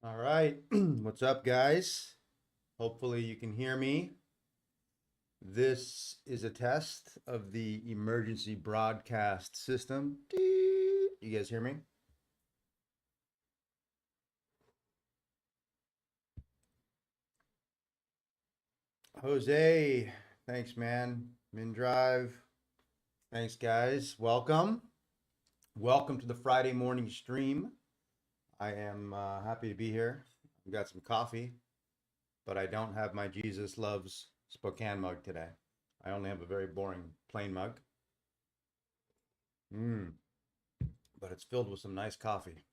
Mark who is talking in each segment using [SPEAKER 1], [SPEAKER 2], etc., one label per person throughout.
[SPEAKER 1] All right. What's up, guys? Hopefully you can hear me. This is a test of the emergency broadcast system. You guys hear me? Jose, thanks, man. Min Drive, thanks, guys. Welcome. Welcome to the Friday morning stream. I am happy to be here. I've got some coffee, but I don't have my Jesus Loves Spokane mug today. I only have a very boring plain mug. But it's filled with some nice coffee.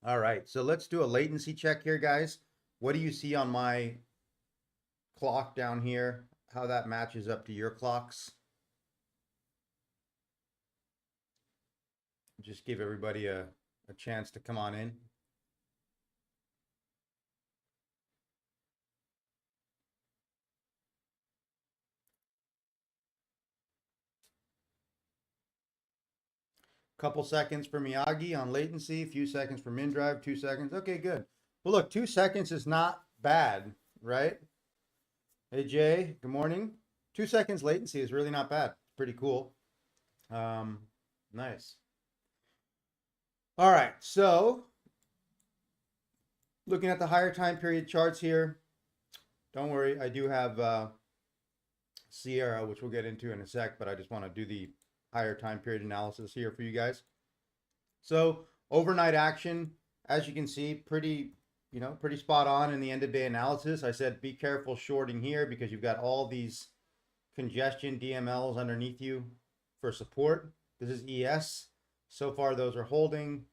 [SPEAKER 1] All right, so let's do a latency check here, guys. What do you see on my clock down here? How that matches up to your clocks? Just give everybody a chance to come on in. Couple seconds for Miyagi on latency, a few seconds for MinDrive, 2 seconds. Okay, good. Well, look, 2 seconds is not bad, right? Hey, Jay, good morning. 2 seconds latency is really not bad. Pretty cool. Nice. All right, so looking at the higher time period charts here, don't worry, I do have Sierra, which we'll get into in a sec, but I just want to do the higher time period analysis here for you guys. So overnight action, as you can see, pretty spot on in the end of day analysis. I said be careful shorting here because you've got all these congestion DMLs underneath you for support. This is ES. So far, those are holding,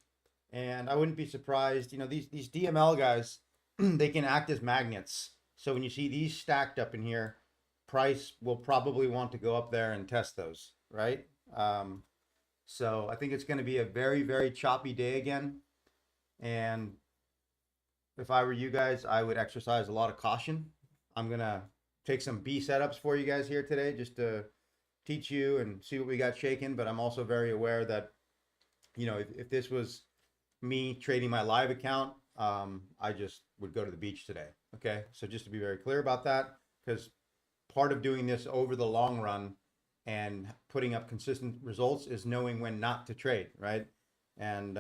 [SPEAKER 1] and I wouldn't be surprised. These DML guys, they can act as magnets. So when you see these stacked up in here, price will probably want to go up there and test those, right? So I think it's going to be a very, very choppy day again. And if I were you guys, I would exercise a lot of caution. I'm going to take some B setups for you guys here today just to teach you and see what we got shaken. But I'm also very aware that, if this was me trading my live account, I just would go to the beach today. Okay. So just to be very clear about that, because part of doing this over the long run and putting up consistent results is knowing when not to trade, right? And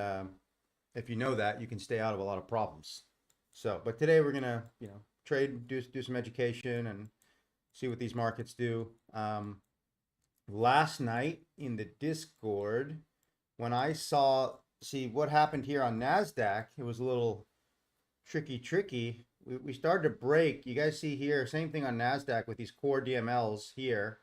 [SPEAKER 1] if you know that, you can stay out of a lot of problems. So, but today we're gonna, trade, do some education, and see what these markets do. Last night in the Discord, when I see what happened here on Nasdaq, it was a little tricky. We started to break. You guys see here, same thing on Nasdaq with these core DMLs here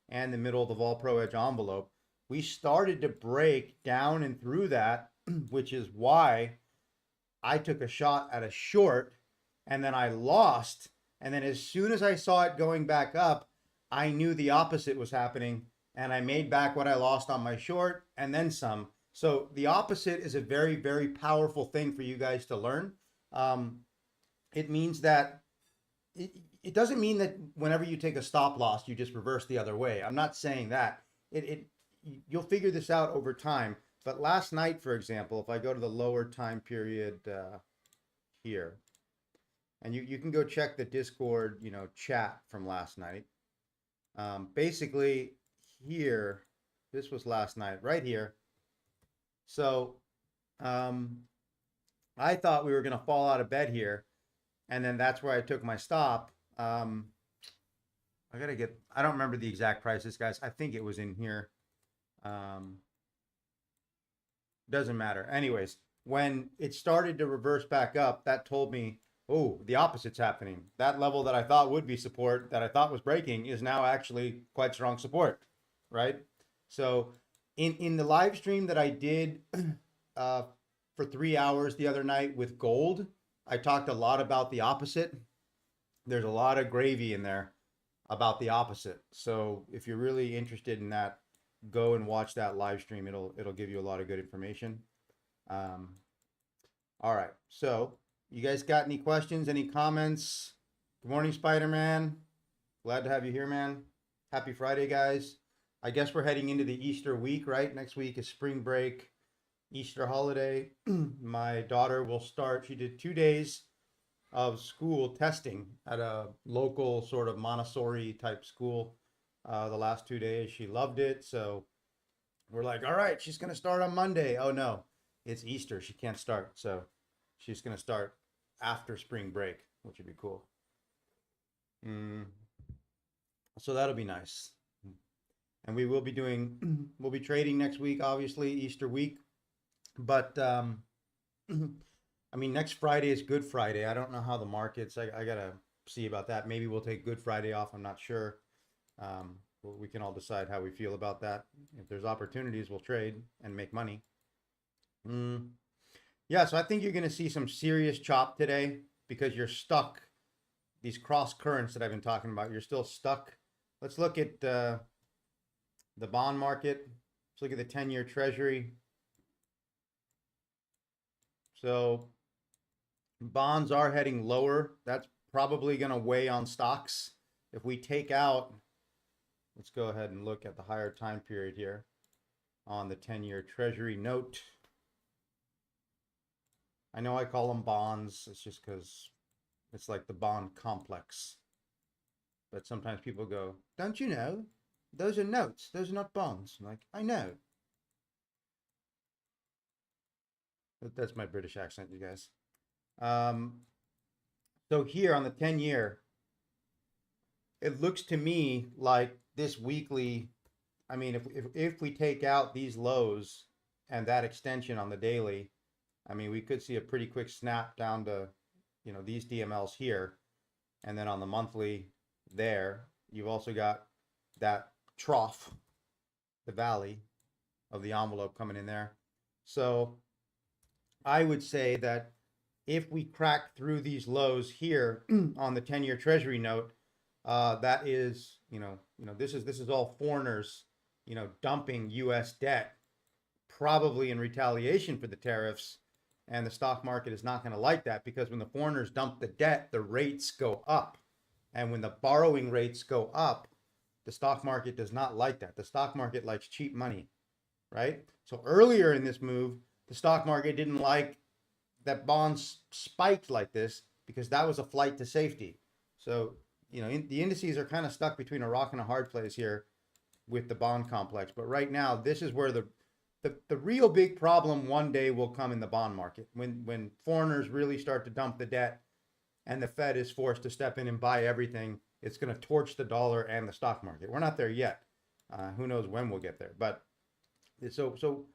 [SPEAKER 1] and the middle of the VolPro Edge envelope. We started to break down and through that, which is why I took a shot at a short and then I lost. And then as soon as I saw it going back up, I knew the opposite was happening and I made back what I lost on my short and then some. So the opposite is a very, very powerful thing for you guys to learn. It means that it doesn't mean that whenever you take a stop loss, you just reverse the other way. I'm not saying that. You'll figure this out over time. But last night, for example, if I go to the lower time period here, and you can go check the Discord, chat from last night. Basically, here, this was last night, right here. So I thought we were going to fall out of bed here, and then that's where I took my stop. I don't remember the exact prices, guys. I think it was in here. Doesn't matter. Anyways, when it started to reverse back up, that told me, oh, the opposite's happening. That level that I thought would be support, that I thought was breaking, is now actually quite strong support, right? So in the live stream that I did for 3 hours the other night with gold, I talked a lot about the opposite. There's a lot of gravy in there about the opposite. So if you're really interested in that, go and watch that live stream. It'll give you a lot of good information. All right. So you guys got any questions, any comments? Good morning, Spider-Man. Glad to have you here, man. Happy Friday, guys. I guess we're heading into the Easter week, right? Next week is spring break. Easter holiday. My daughter will start, she did 2 days of school testing at a local sort of Montessori type school. The last 2 days, she loved it. So we're like, all right, she's going to start on Monday. Oh no, it's Easter. She can't start. So she's going to start after spring break, which would be cool. So that'll be nice. And we will be doing, we'll be trading next week, obviously, Easter week. But I mean, next Friday is Good Friday. I don't know how the markets, I got to see about that. Maybe we'll take Good Friday off. I'm not sure. We can all decide how we feel about that. If there's opportunities, we'll trade and make money. Yeah, so I think you're going to see some serious chop today because you're stuck. These cross currents that I've been talking about, you're still stuck. Let's look at the bond market. Let's look at the 10-year Treasury. So bonds are heading lower. That's probably going to weigh on stocks. If we take out, let's go ahead and look at the higher time period here on the 10-year Treasury note. I know I call them bonds. It's just because it's like the bond complex. But sometimes people go, don't you know? Those are notes. Those are not bonds. I'm like, I know. That's my British accent, you guys. So here on the 10-year, it looks to me like this weekly, I mean, if we take out these lows and that extension on the daily, I mean, we could see a pretty quick snap down to, you know, these DMLs here. And then on the monthly there, you've also got that trough, the valley of the envelope coming in there. So I would say that if we crack through these lows here on the 10-year Treasury note, that is, this is all foreigners, dumping U.S. debt, probably in retaliation for the tariffs. And the stock market is not going to like that because when the foreigners dump the debt, the rates go up. And when the borrowing rates go up, the stock market does not like that. The stock market likes cheap money, right? So earlier in this move, the stock market didn't like that bonds spiked like this because that was a flight to safety. So, the indices are kind of stuck between a rock and a hard place here with the bond complex. But right now, this is where the real big problem one day will come in the bond market when foreigners really start to dump the debt and the Fed is forced to step in and buy everything. It's going to torch the dollar and the stock market. We're not there yet. Who knows when we'll get there? But so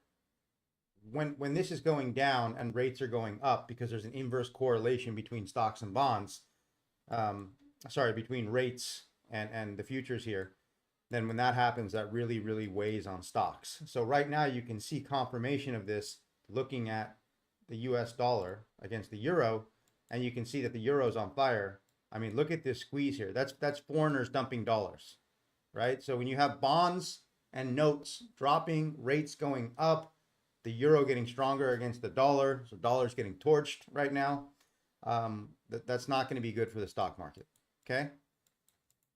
[SPEAKER 1] when this is going down and rates are going up because there's an inverse correlation between stocks and bonds, between rates and the futures here, then when that happens, that really, really weighs on stocks. So right now you can see confirmation of this looking at the US dollar against the euro, and you can see that the euro's on fire. I mean, look at this squeeze here. That's foreigners dumping dollars, right? So when you have bonds and notes dropping, rates going up, the euro getting stronger against the dollar, so dollar's getting torched right now, that's not going to be good for the stock market, okay?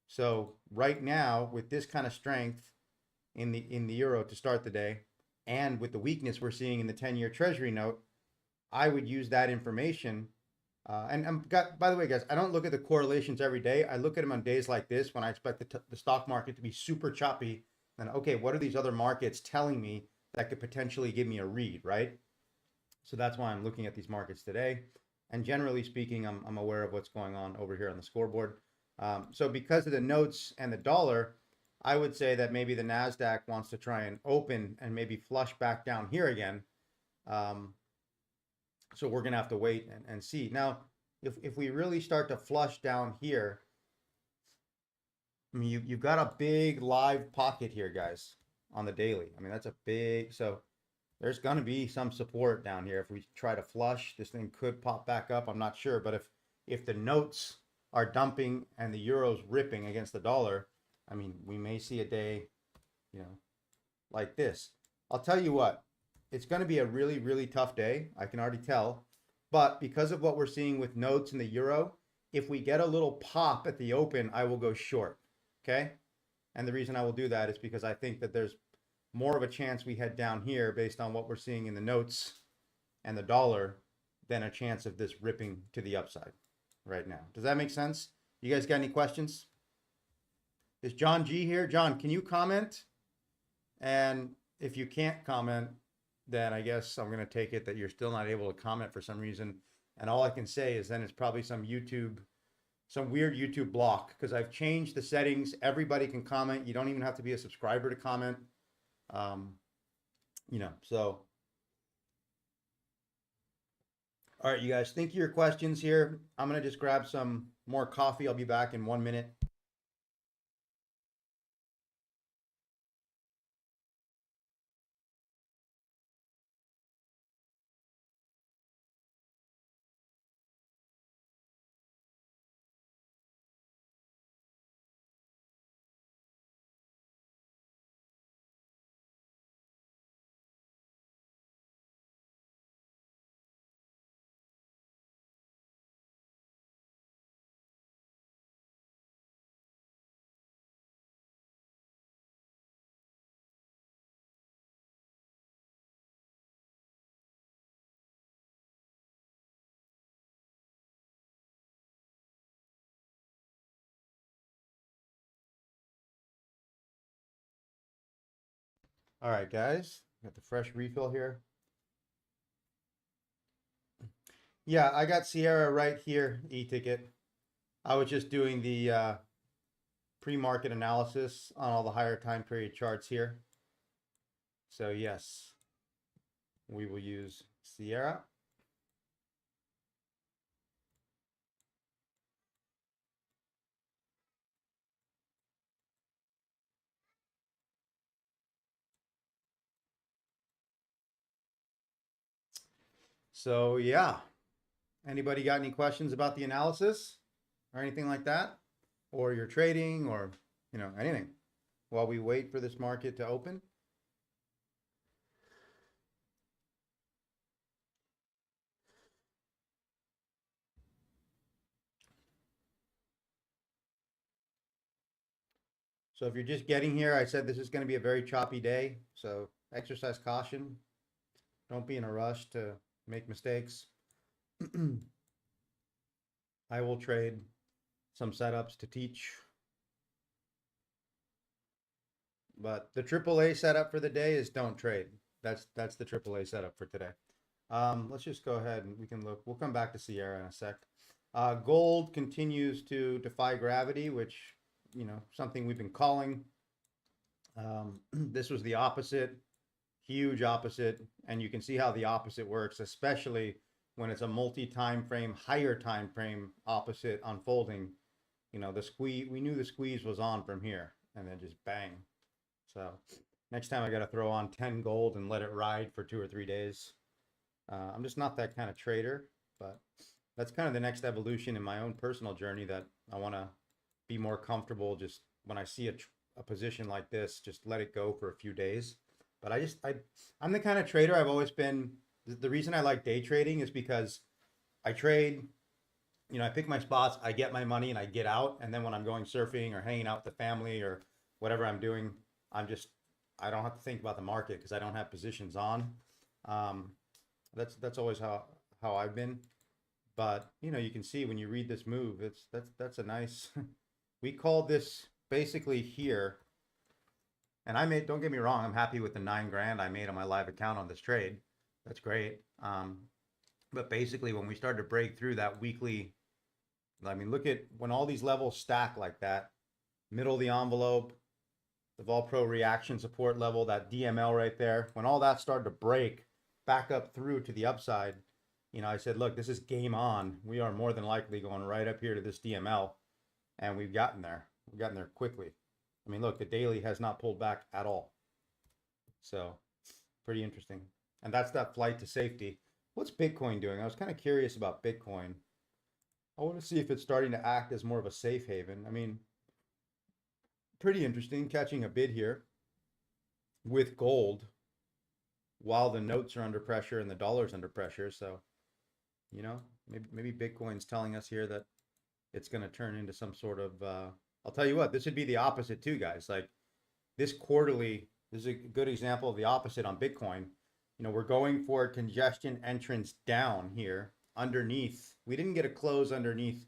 [SPEAKER 1] So right now, with this kind of strength in the euro to start the day, and with the weakness we're seeing in the 10-year Treasury note, I would use that information. By the way, guys, I don't look at the correlations every day. I look at them on days like this when I expect the stock market to be super choppy. And okay, what are these other markets telling me that could potentially give me a read, right? So that's why I'm looking at these markets today. And generally speaking, I'm aware of what's going on over here on the scoreboard. So because of the notes and the dollar, I would say that maybe the Nasdaq wants to try and open and maybe flush back down here again. So we're going to have to wait and see. Now, if we really start to flush down here, I mean, you've got a big live pocket here, guys, on the daily. I mean, that's a big, so there's going to be some support down here. If we try to flush, this thing could pop back up. I'm not sure. But if the notes are dumping and the euro's ripping against the dollar, I mean, we may see a day, like this. I'll tell you what, it's going to be a really, really tough day. I can already tell. But because of what we're seeing with notes in the euro, if we get a little pop at the open, I will go short. Okay. And the reason I will do that is because I think that there's more of a chance we head down here based on what we're seeing in the notes and the dollar than a chance of this ripping to the upside right now. Does that make sense? You guys got any questions? Is John G here? John, can you comment? And if you can't comment, then I guess I'm going to take it that you're still not able to comment for some reason. And all I can say is then it's probably some weird YouTube block, because I've changed the settings. Everybody can comment. You don't even have to be a subscriber to comment. So. All right, you guys, think of your questions here. I'm going to just grab some more coffee. I'll be back in 1 minute. All right, guys, got the fresh refill here. Yeah, I got Sierra right here, e-ticket. I was just doing the pre-market analysis on all the higher time period charts here. So yes, we will use Sierra. So yeah, anybody got any questions about the analysis or anything like that? Or your trading or, anything while we wait for this market to open? So if you're just getting here, I said this is going to be a very choppy day. So exercise caution. Don't be in a rush to make mistakes. I will trade some setups to teach. But the AAA setup for the day is don't trade. That's the AAA setup for today. Let's just go ahead and we can look. We'll come back to Sierra in a sec. Gold continues to defy gravity, which, something we've been calling. This was the opposite, huge opposite. And you can see how the opposite works, especially when it's a multi-time frame, higher time frame opposite unfolding. The squeeze, we knew the squeeze was on from here and then just bang. So next time I got to throw on 10 gold and let it ride for 2 or 3 days. I'm just not that kind of trader, but that's kind of the next evolution in my own personal journey, that I want to be more comfortable just when I see a position like this, just let it go for a few days. But I'm the kind of trader I've always been. The reason I like day trading is because I trade, I pick my spots, I get my money and I get out. And then when I'm going surfing or hanging out with the family or whatever I'm doing, I don't have to think about the market because I don't have positions on. That's always how I've been. But you can see when you read this move, that's a nice. We called this basically here, and don't get me wrong, I'm happy with the 9 grand I made on my live account on this trade. That's great. But basically when we started to break through that weekly, look at when all these levels stack like that, middle of the envelope, the VolPro reaction support level, that DML right there, when all that started to break back up through to the upside, I said, look, this is game on. We are more than likely going right up here to this DML. And we've gotten there. We've gotten there quickly. Look, the daily has not pulled back at all. So pretty interesting. And that's that flight to safety. What's Bitcoin doing? I was kind of curious about Bitcoin. I want to see if it's starting to act as more of a safe haven. Pretty interesting catching a bid here with gold while the notes are under pressure and the dollar's under pressure. So, maybe Bitcoin's telling us here that it's going to turn into some sort of, I'll tell you what, this would be the opposite too, guys. Like this quarterly This is a good example of the opposite on Bitcoin. You know, we're going for congestion entrance down here underneath. We didn't get a close underneath,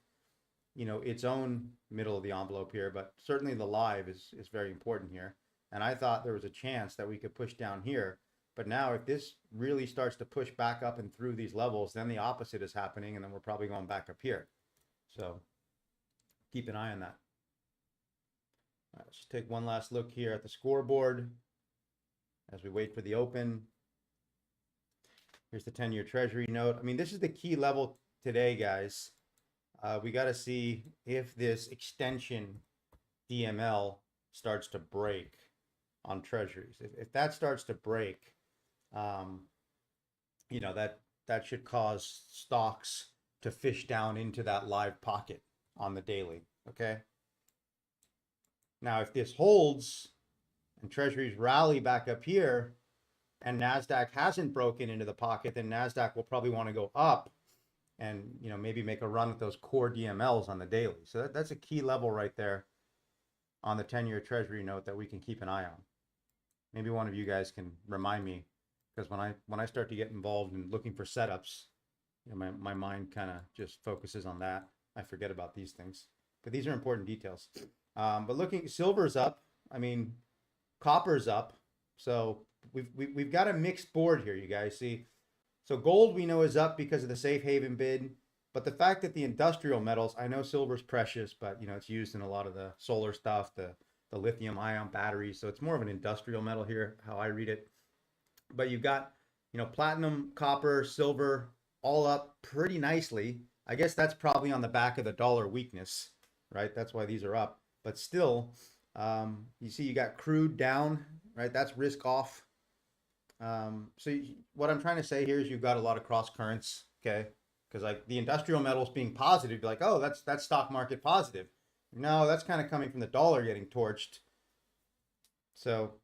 [SPEAKER 1] you know, its own middle of the envelope here, but certainly the live is very important here. And I thought there was a chance that we could push down here. But now if this really starts to push back up and through these levels, then the opposite is happening, and then we're probably going back up here. So keep an eye on that. All right, let's just take one last look here at the scoreboard as we wait for the open. Here's the 10-year Treasury note. I mean, this is the key level today, guys. We got to see if this extension DML starts to break on Treasuries. If that starts to break, you know, that should cause stocks to fish down into that live pocket on the daily. Okay. Now, if this holds and Treasuries rally back up here and Nasdaq hasn't broken into the pocket, then Nasdaq will probably want to go up and, you know, maybe make a run with those core DMLs on the daily. So that's a key level right there on the 10-year Treasury note that we can keep an eye on. Maybe one of you guys can remind me, because when I start to get involved in looking for setups, you know, my mind kind of just focuses on that. I forget about these things, but these are important details. But looking, silver's up. I mean, copper's up. So we've got a mixed board here, you guys see. So gold we know is up because of the safe haven bid, but the fact that the industrial metals, I know silver's precious, but you know it's used in a lot of the solar stuff, the lithium ion batteries. So it's more of an industrial metal here, how I read it. But you've got, you know, platinum, copper, silver, all up pretty nicely. I guess that's probably on the back of the dollar weakness, right? That's why these are up. But still, you see you got crude down, right? That's risk off. What I'm trying to say here is you've got a lot of cross currents, okay? Because like the industrial metals being positive, you're like, oh, that's stock market positive. No, that's kind of coming from the dollar getting torched. So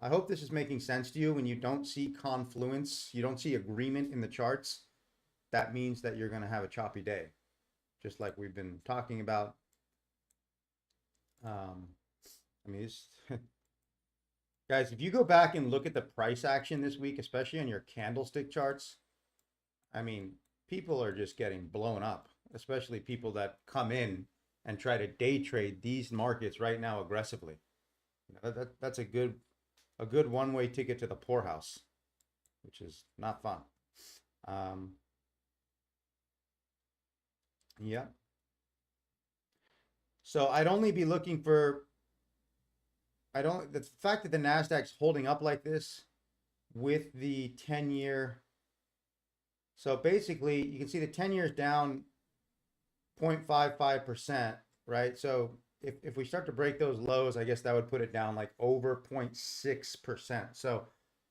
[SPEAKER 1] I hope this is making sense to you. When you don't see confluence, you don't see agreement in the charts, that means that you're going to have a choppy day, just like we've been talking about. I mean, guys, if you go back and look at the price action this week, especially on your candlestick charts, I mean, people are just getting blown up, especially people that come in and try to day trade these markets right now aggressively. You know, that's a good one-way ticket to the poorhouse, which is not fun. Yeah. So I'd only be looking for, the fact that the Nasdaq's holding up like this with the 10-year. So basically you can see the 10-year is down 0.55%, right? So if we start to break those lows, I guess that would put it down like over 0.6%. So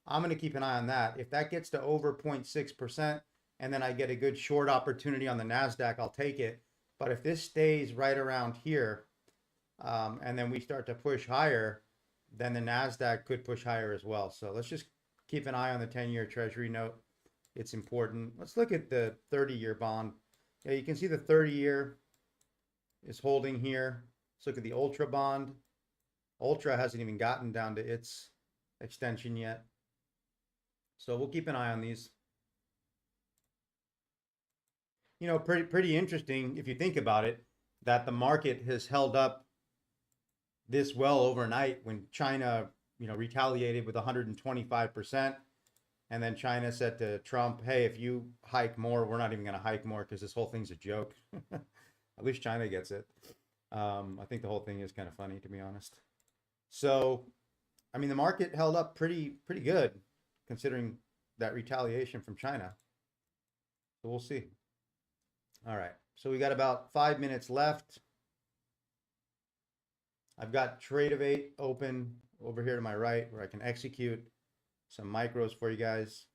[SPEAKER 1] I'm going to keep an eye on that. If that gets to over 0.6% and then I get a good short opportunity on the Nasdaq, I'll take it. But if this stays right around here, and then we start to push higher, then the Nasdaq could push higher as well. So let's just keep an eye on the 10-year Treasury note. It's important. Let's look at the 30-year bond. Yeah, you can see the 30-year is holding here. Let's look at the Ultra bond. Ultra hasn't even gotten down to its extension yet. So we'll keep an eye on these. You know, pretty interesting if you think about it, that the market has held up this well overnight when China, you know, retaliated with 125%. And then China said to Trump, hey, if you hike more, we're not even going to hike more because this whole thing's a joke. At least China gets it. I think the whole thing is kind of funny, to be honest. So, I mean, the market held up pretty good considering that retaliation from China. So we'll see. All right. So we got about 5 minutes left. I've got Trade of 8 open over here to my right where I can execute some micros for you guys.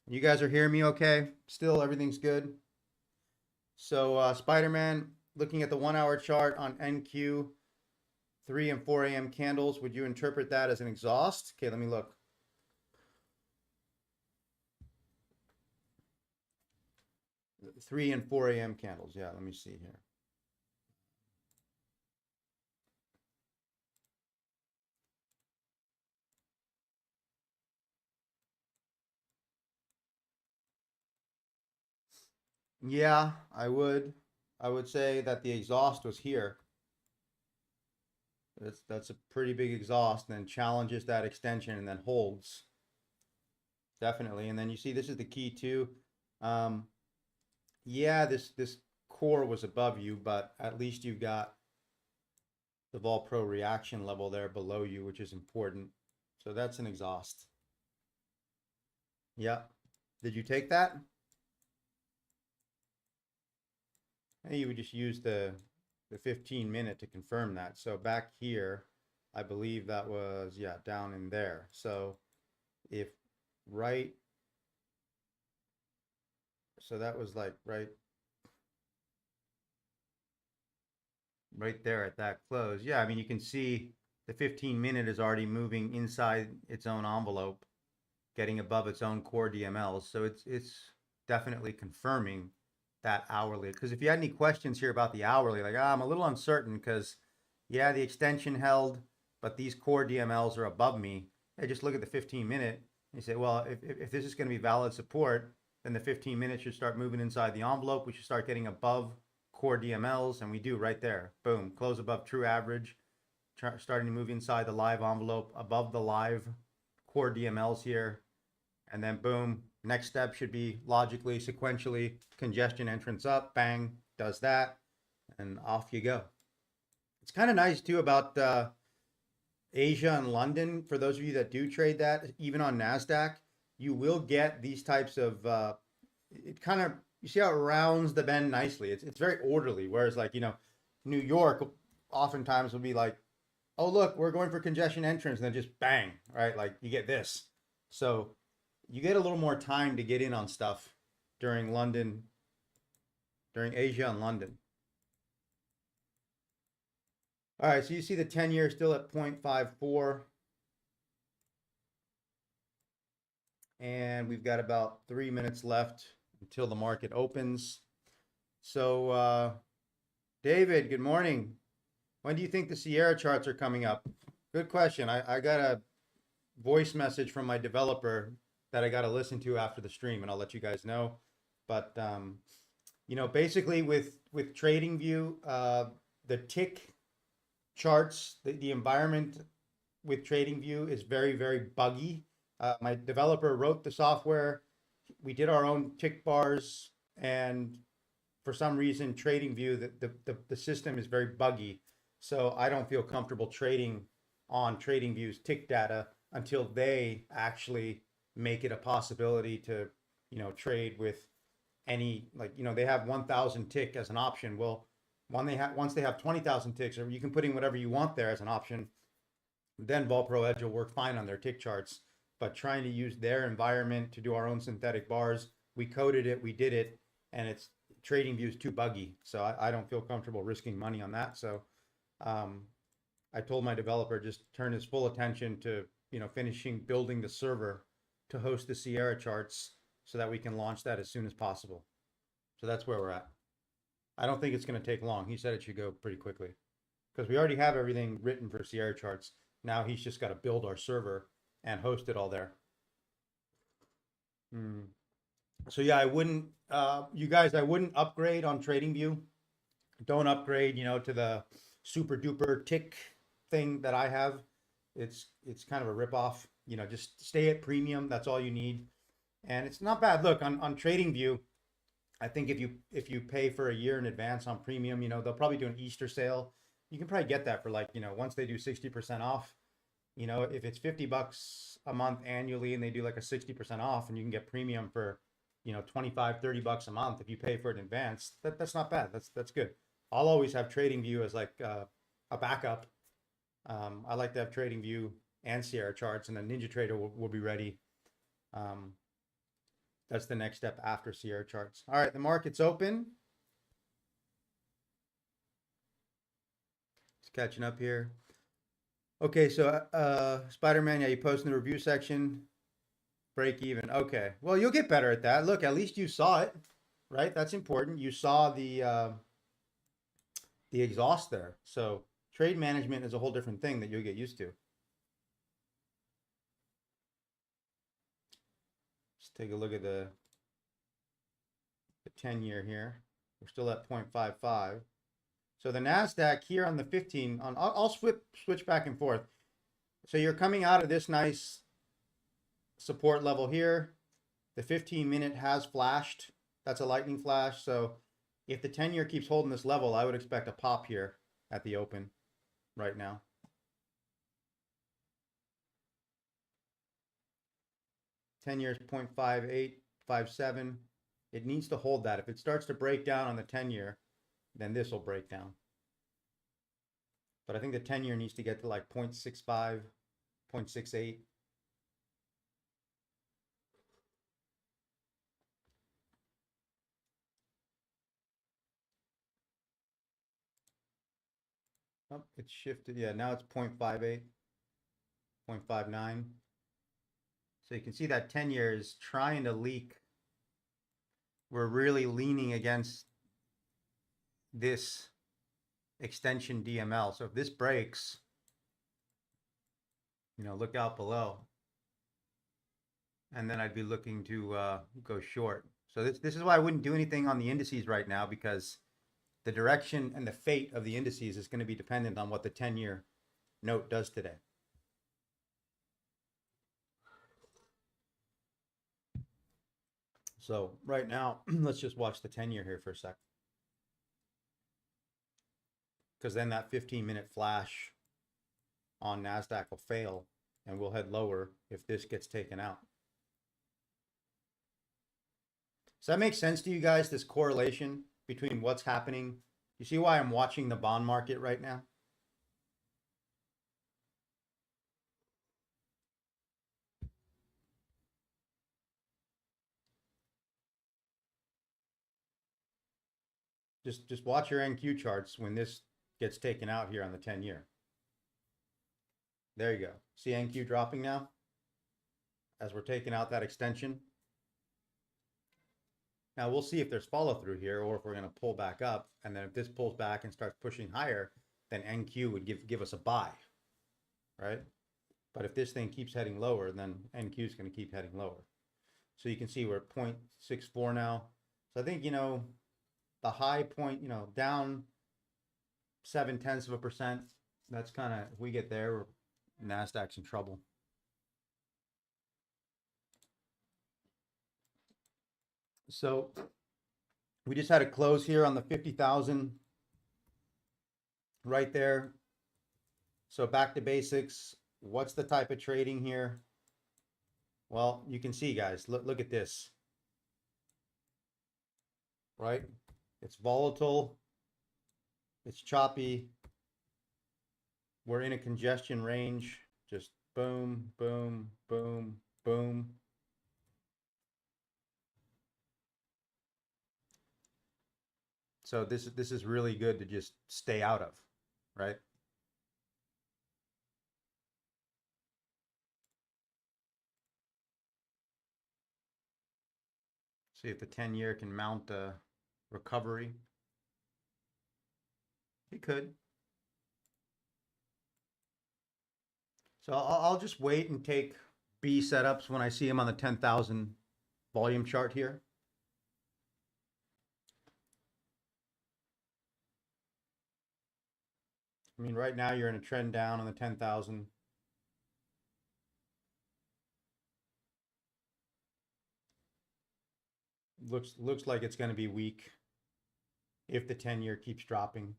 [SPEAKER 1] You guys are hearing me okay? Still, everything's good. So Spider-Man, looking at the 1 hour chart on NQ, 3 and 4 a.m. candles, would you interpret that as an exhaust? Okay, let me look. The 3 and 4 a.m. candles. Yeah, let me see here. Yeah, I would. I would say that the exhaust was here. That's a pretty big exhaust, and then challenges that extension and then holds. Definitely. And then you see this is the key too. Um, yeah, this core was above you, but at least you've got the VolPro reaction level there below you, which is important. So that's an exhaust. Yeah. Did you take that? And you would just use the 15-minute to confirm that. So back here, I believe that was, yeah, down in there. So if right, so that was like right there at that close. Yeah, I mean, you can see the 15-minute is already moving inside its own envelope, getting above its own core DMLs. So it's definitely confirming that hourly. Because if you had any questions here about the hourly, like, I'm a little uncertain because, yeah, the extension held, but these core DMLs are above me. Hey, just look at the 15-minute. You say, well, if this is going to be valid support, then the 15-minute should start moving inside the envelope. We should start getting above core DMLs, and we do right there. Boom, close above true average, starting to move inside the live envelope, above the live core DMLs here, and then boom, next step should be logically, sequentially, congestion entrance up, bang, does that, and off you go. It's kind of nice too about Asia and London. For those of you that do trade that, even on Nasdaq, you will get these types of. It kind of, you see how it rounds the bend nicely. It's very orderly. Whereas like New York oftentimes will be like, oh look, we're going for congestion entrance, and then just bang, right? Like you get this. So you get a little more time to get in on stuff during London, during Asia and London. All right, so you see the 10-year still at 0.54. And we've got about 3 minutes left until the market opens. So, David, good morning. When do you think the Sierra charts are coming up? Good question. I got a voice message from my developer that I got to listen to after the stream, and I'll let you guys know. But basically with TradingView, the tick charts, the environment with TradingView is very, very buggy. My developer wrote the software. We did our own tick bars, and for some reason, TradingView, the system is very buggy. So I don't feel comfortable trading on TradingView's tick data until they actually make it a possibility to, trade with any, like, they have 1,000 tick as an option. Well, once they have 20,000 ticks, or you can put in whatever you want there as an option, then VolPro Edge will work fine on their tick charts. But trying to use their environment to do our own synthetic bars, we coded it, we did it, and it's TradingView is too buggy. So I don't feel comfortable risking money on that. So I told my developer just turn his full attention to finishing building the server to host the Sierra charts so that we can launch that as soon as possible. So that's where we're at. I don't think it's going to take long. He said it should go pretty quickly because we already have everything written for Sierra charts. Now he's just got to build our server and host it all there. So yeah, I wouldn't, you guys, I wouldn't upgrade on TradingView. Don't upgrade, to the super duper tick thing that I have. It's kind of a ripoff. Just stay at premium. That's all you need, and it's not bad. Look on TradingView. I think if you pay for a year in advance on premium, they'll probably do an Easter sale. You can probably get that for like, once they do 60% off. If it's $50 a month annually and they do like a 60% off, and you can get premium for 25, $30 a month if you pay for it in advance, that's not bad. That's good. I'll always have TradingView as like a backup. I like to have TradingView and Sierra charts, and then NinjaTrader will be ready. That's the next step after Sierra charts. All right, the market's open. Just catching up here. Okay, so Spider-Man, yeah, you post in the review section. Break even. Okay, well, you'll get better at that. Look, at least you saw it, right? That's important. You saw the exhaust there. So trade management is a whole different thing that you'll get used to. Let's take a look at the the 10-year here. We're still at 0.55. So the Nasdaq here on the 15, I'll switch back and forth. So you're coming out of this nice support level here. The 15-minute has flashed. That's a lightning flash. So if the 10-year keeps holding this level, I would expect a pop here at the open right now. Ten-year is 0.5857. It needs to hold that. If it starts to break down on the 10-year, then this will break down. But I think the 10-year needs to get to like 0.65, 0.68. Oh, it's shifted. Yeah, now it's 0.58, 0.59. So you can see that 10-year is trying to leak. We're really leaning against this extension DML. So if this breaks, you know, look out below. And then I'd be looking to go short. So this is why I wouldn't do anything on the indices right now, because the direction and the fate of the indices is going to be dependent on what the 10-year note does today. So right now, let's just watch the 10-year here for a sec. Because then that 15-minute flash on Nasdaq will fail and we'll head lower if this gets taken out. Does that make sense to you guys, this correlation between what's happening? You see why I'm watching the bond market right now? Just watch your NQ charts when this gets taken out here on the 10-year. There you go. See NQ dropping now as we're taking out that extension. Now we'll see if there's follow through here or if we're going to pull back up. And then if this pulls back and starts pushing higher, then NQ would give us a buy, right? But if this thing keeps heading lower, then NQ is going to keep heading lower. So you can see we're at 0.64 now. So I think, you know, the high point, you know, down 0.7%. That's kind of, if we get there, Nasdaq's in trouble. So we just had a close here on the 50,000 right there. So back to basics. What's the type of trading here? Well, you can see, guys, look at this, right? It's volatile. It's choppy. We're in a congestion range. Just boom, boom, boom, boom. So this is really good to just stay out of, right? See if the 10-year can mount a recovery. It could. So I'll just wait and take B setups when I see them on the 10,000 volume chart here. I mean, right now you're in a trend down on the 10,000. Looks like it's going to be weak if the 10-year keeps dropping.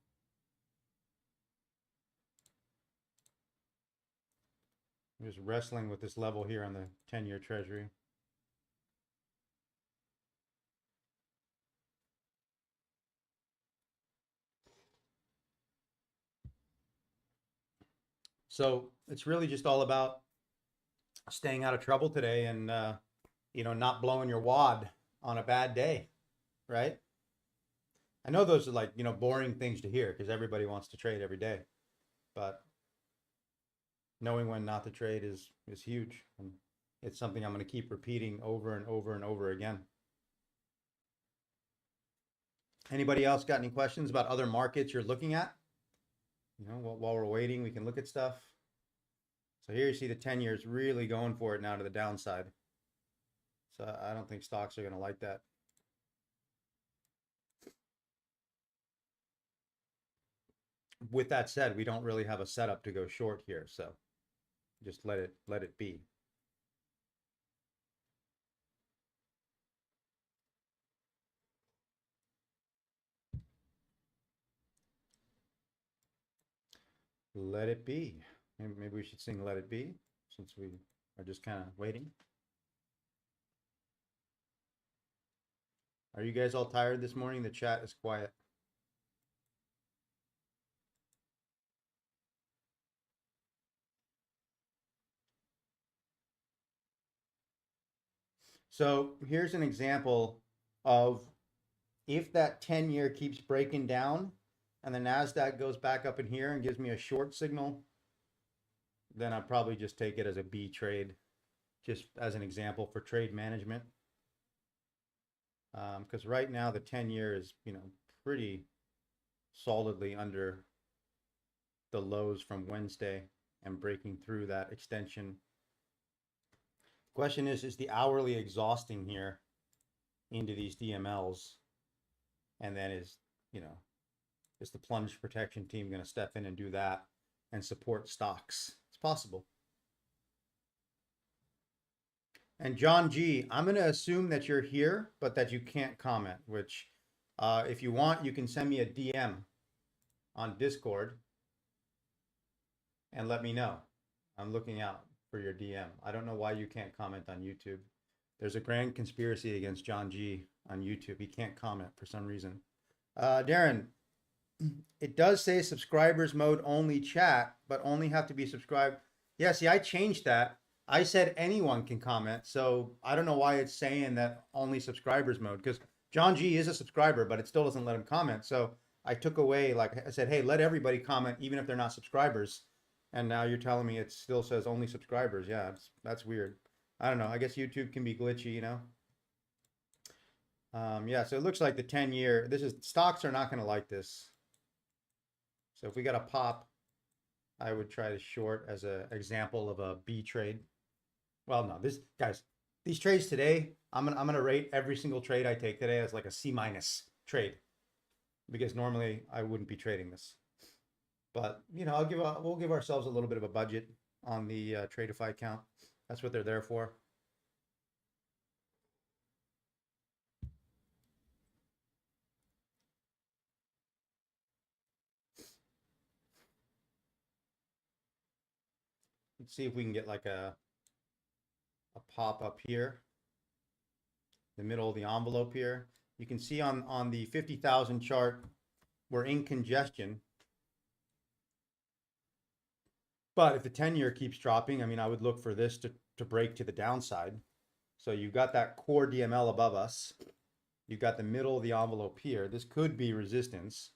[SPEAKER 1] I'm just wrestling with this level here on the 10-year treasury. So it's really just all about staying out of trouble today and, you know, not blowing your wad on a bad day, right? I know those are like, you know, boring things to hear because everybody wants to trade every day, but knowing when not to trade is huge. And it's something I'm going to keep repeating over and over and over again. Anybody else got any questions about other markets you're looking at? You know, while we're waiting, we can look at stuff. So here you see the 10-year is really going for it now to the downside. So I don't think stocks are going to like that. with that said, we don't really have a setup to go short here, so just let it be. Let it be. Maybe we should sing Let It Be since we are just kind of waiting. Are you guys all tired this morning? The chat is quiet. So here's an example of if that 10-year keeps breaking down and the Nasdaq goes back up in here and gives me a short signal, then I'll probably just take it as a B trade, just as an example for trade management. Because right now the 10-year is, pretty solidly under the lows from Wednesday and breaking through that extension. Question is the hourly exhausting here into these DMLs? And then is the plunge protection team going to step in and do that and support stocks? It's possible. And John G, I'm going to assume that you're here, but that you can't comment, which if you want, you can send me a DM on Discord and let me know. I'm looking out for your DM. I don't know why you can't comment on YouTube. There's a grand conspiracy against John G on YouTube. He can't comment for some reason. Darren, it does say subscribers mode only chat, but only have to be subscribed. Yeah, see, I changed that. I said anyone can comment, so I don't know why it's saying that only subscribers mode, because John G is a subscriber, but it still doesn't let him comment. So I took away, like I said, hey, let everybody comment, even if they're not subscribers. And now you're telling me it still says only subscribers. Yeah, that's weird. I don't know. I guess YouTube can be glitchy, Yeah, so it looks like the 10-year, stocks are not going to like this. So if we got a pop, I would try to short as an example of a B trade. Well, no, guys, these trades today, I'm gonna rate every single trade I take today as like a C- trade, because normally I wouldn't be trading this. But we'll give ourselves a little bit of a budget on the Tradeify account. That's what they're there for. Let's see if we can get like a pop up here, the middle of the envelope here. You can see on the 50,000 chart, we're in congestion. But if the 10-year keeps dropping, I mean, I would look for this to break to the downside. So you've got that core DML above us. You've got the middle of the envelope here. This could be resistance.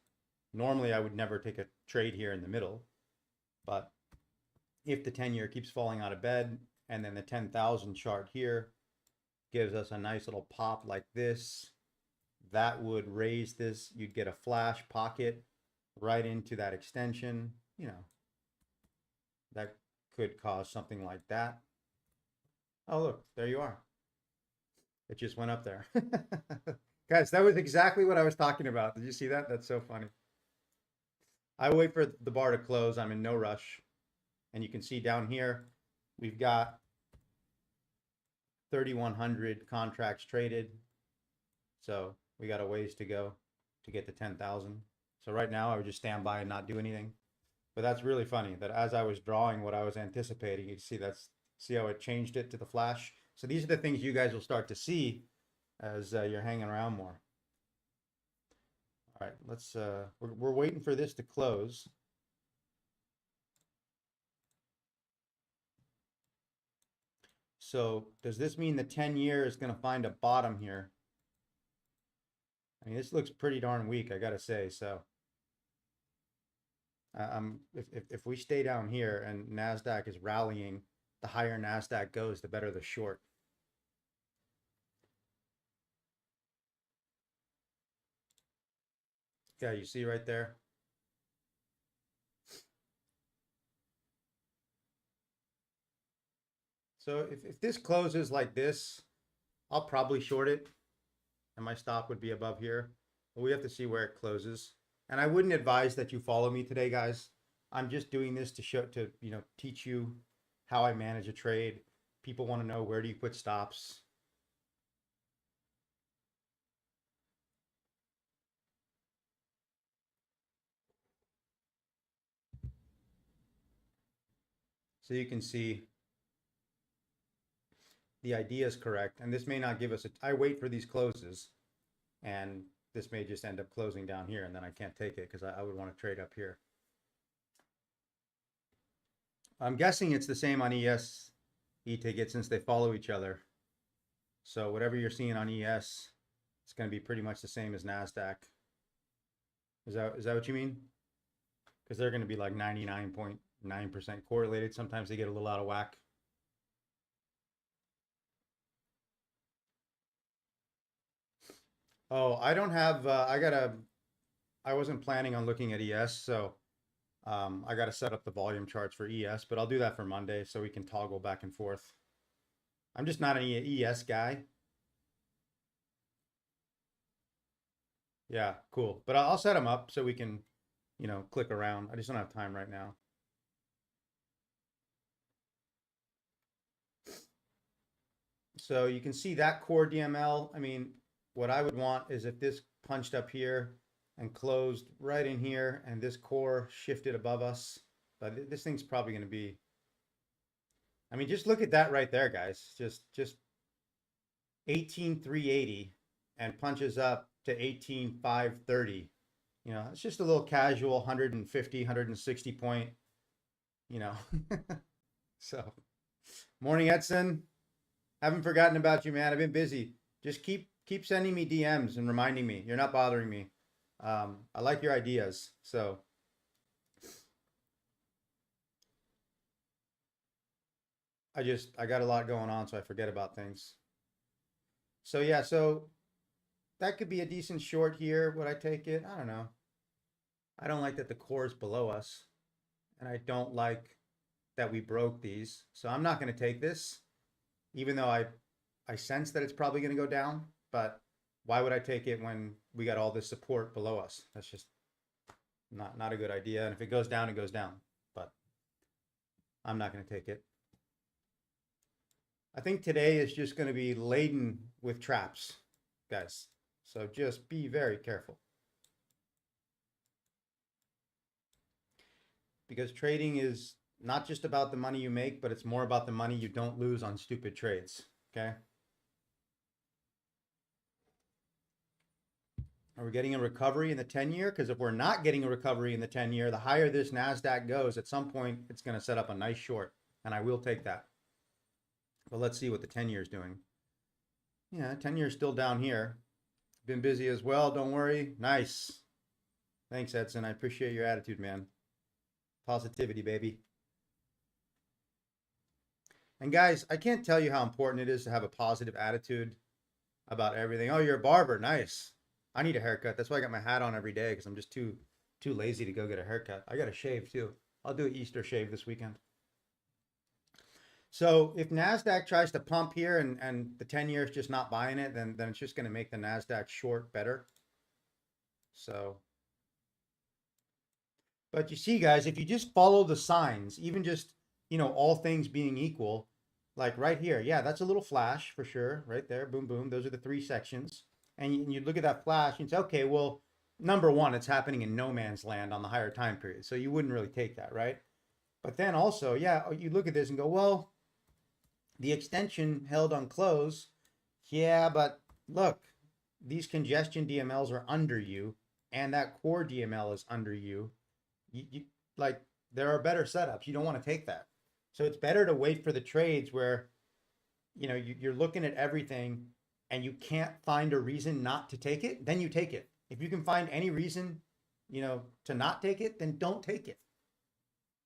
[SPEAKER 1] Normally, I would never take a trade here in the middle. But if the 10-year keeps falling out of bed, and then the 10,000 chart here gives us a nice little pop like this, that would raise this. You'd get a flash pocket right into that extension. That could cause something like that. Oh, look, there you are. It just went up there. Guys, that was exactly what I was talking about. Did you see that? That's so funny. I wait for the bar to close. I'm in no rush. And you can see down here, we've got 3,100 contracts traded. So we got a ways to go to get to 10,000. So right now I would just stand by and not do anything. But that's really funny that as I was drawing what I was anticipating, you see how it changed it to the flash. So these are the things you guys will start to see as you're hanging around more. All right, we're waiting for this to close. So does this mean the 10-year is going to find a bottom here? I mean, this looks pretty darn weak, I got to say. So if we stay down here and Nasdaq is rallying, the higher Nasdaq goes, the better the short. Yeah, you see right there. So if this closes like this, I'll probably short it, and my stop would be above here. But we have to see where it closes. And I wouldn't advise that you follow me today, guys. I'm just doing this to show, to, teach you how I manage a trade. People want to know, where do you put stops? So you can see the idea is correct. And this may not give us I wait for these closes, and this may just end up closing down here, and then I can't take it because I would want to trade up here. I'm guessing it's the same on ES e-ticket since they follow each other. So whatever you're seeing on ES, it's going to be pretty much the same as Nasdaq. Is that what you mean? Because they're going to be like 99.9% correlated. Sometimes they get a little out of whack. Oh, I don't have, I wasn't planning on looking at ES, so I got to set up the volume charts for ES, but I'll do that for Monday so we can toggle back and forth. I'm just not an ES guy. Yeah, cool. But I'll set them up so we can, click around. I just don't have time right now. So you can see that core DML. I mean, what I would want is if this punched up here and closed right in here, and this core shifted above us. But this thing's probably going to be, I mean, just look at that right there, guys. Just 18,380 and punches up to 18,530. It's just a little casual 150, 160 point, So, morning, Edson. Haven't forgotten about you, man. I've been busy. Just keep sending me DMs and reminding me. You're not bothering me. I like your ideas. So I got a lot going on, so I forget about things. So yeah, so that could be a decent short here. Would I take it? I don't know. I don't like that the core is below us, and I don't like that we broke these. So I'm not going to take this, even though I sense that it's probably going to go down. But why would I take it when we got all this support below us? That's just not a good idea. And if it goes down, it goes down. But I'm not going to take it. I think today is just going to be laden with traps, guys. So just be very careful. Because trading is not just about the money you make, but it's more about the money you don't lose on stupid trades, okay? Are we getting a recovery in the 10-year? Because if we're not getting a recovery in the 10-year, the higher this NASDAQ goes, at some point, it's going to set up a nice short, and I will take that. But let's see what the 10-year is doing. Yeah, 10-year is still down here. Been busy as well, don't worry. Nice. Thanks, Edson. I appreciate your attitude, man. Positivity, baby. And guys, I can't tell you how important it is to have a positive attitude about everything. Oh, you're a barber. Nice. I need a haircut. That's why I got my hat on every day, because I'm just too lazy to go get a haircut. I got to shave too. I'll do an Easter shave this weekend. So if NASDAQ tries to pump here and the 10-year is just not buying it, then it's just going to make the NASDAQ short better. So, but you see, guys, if you just follow the signs, even just, all things being equal, like right here, yeah, that's a little flash for sure, right there, boom, boom. Those are the three sections. And you look at that flash and say, okay, well, number one, it's happening in no man's land on the higher time period. So you wouldn't really take that, right? But then also, yeah, you look at this and go, well, the extension held on close. Yeah, but look, these congestion DMLs are under you, and that core DML is under you. Like, there are better setups. You don't want to take that. So it's better to wait for the trades where, you're looking at everything and you can't find a reason not to take it, then you take it. If you can find any reason, to not take it, then don't take it.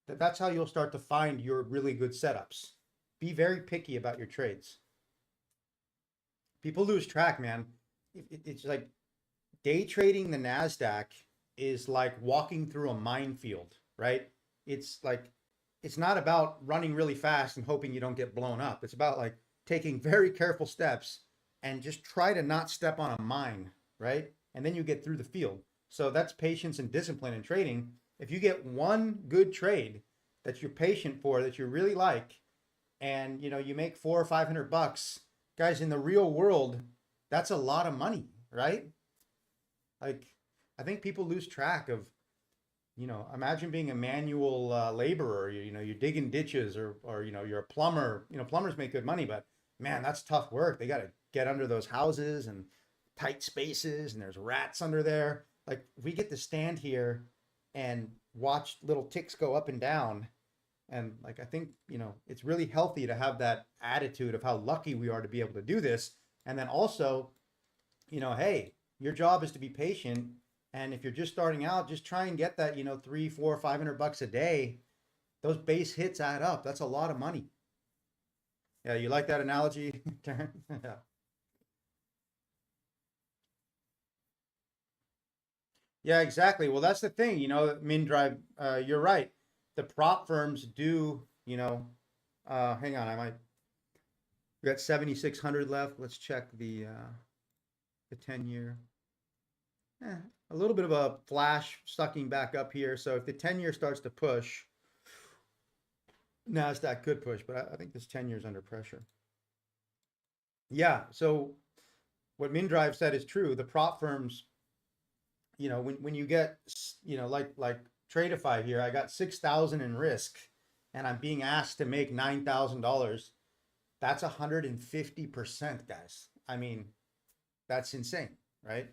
[SPEAKER 1] That's how you'll start to find your really good setups. Be very picky about your trades. People lose track, man. It's like day trading the NASDAQ is like walking through a minefield, right? It's like, it's not about running really fast and hoping you don't get blown up. It's about like taking very careful steps and just try to not step on a mine, right? And then you get through the field. So that's patience and discipline in trading. If you get one good trade that you're patient for, that you really like, and you make 400 or 500 bucks, guys, in the real world, that's a lot of money, right? Like, I think people lose track of, imagine being a manual laborer. You're digging ditches, or you're a plumber. Plumbers make good money, but man, that's tough work. They got to get under those houses and tight spaces, and there's rats under there. Like, we get to stand here and watch little ticks go up and down. And like, I think, it's really healthy to have that attitude of how lucky we are to be able to do this. And then also, hey, your job is to be patient. And if you're just starting out, just try and get that, 300, 400, 500 bucks a day. Those base hits add up. That's a lot of money. Yeah, you like that analogy, Taryn? Yeah. Yeah, exactly. Well, that's the thing, MinDrive, you're right. The prop firms do, hang on, we got 7,600 left. Let's check the 10-year. A little bit of a flash sucking back up here. So if the 10-year starts to push, Nasdaq could push, but I think this 10-year is under pressure. Yeah, so what MinDrive said is true. The prop firms, when you get, like Tradeify here, I got 6,000 in risk, and I'm being asked to make $9,000. That's 150%, guys. I mean, that's insane, right?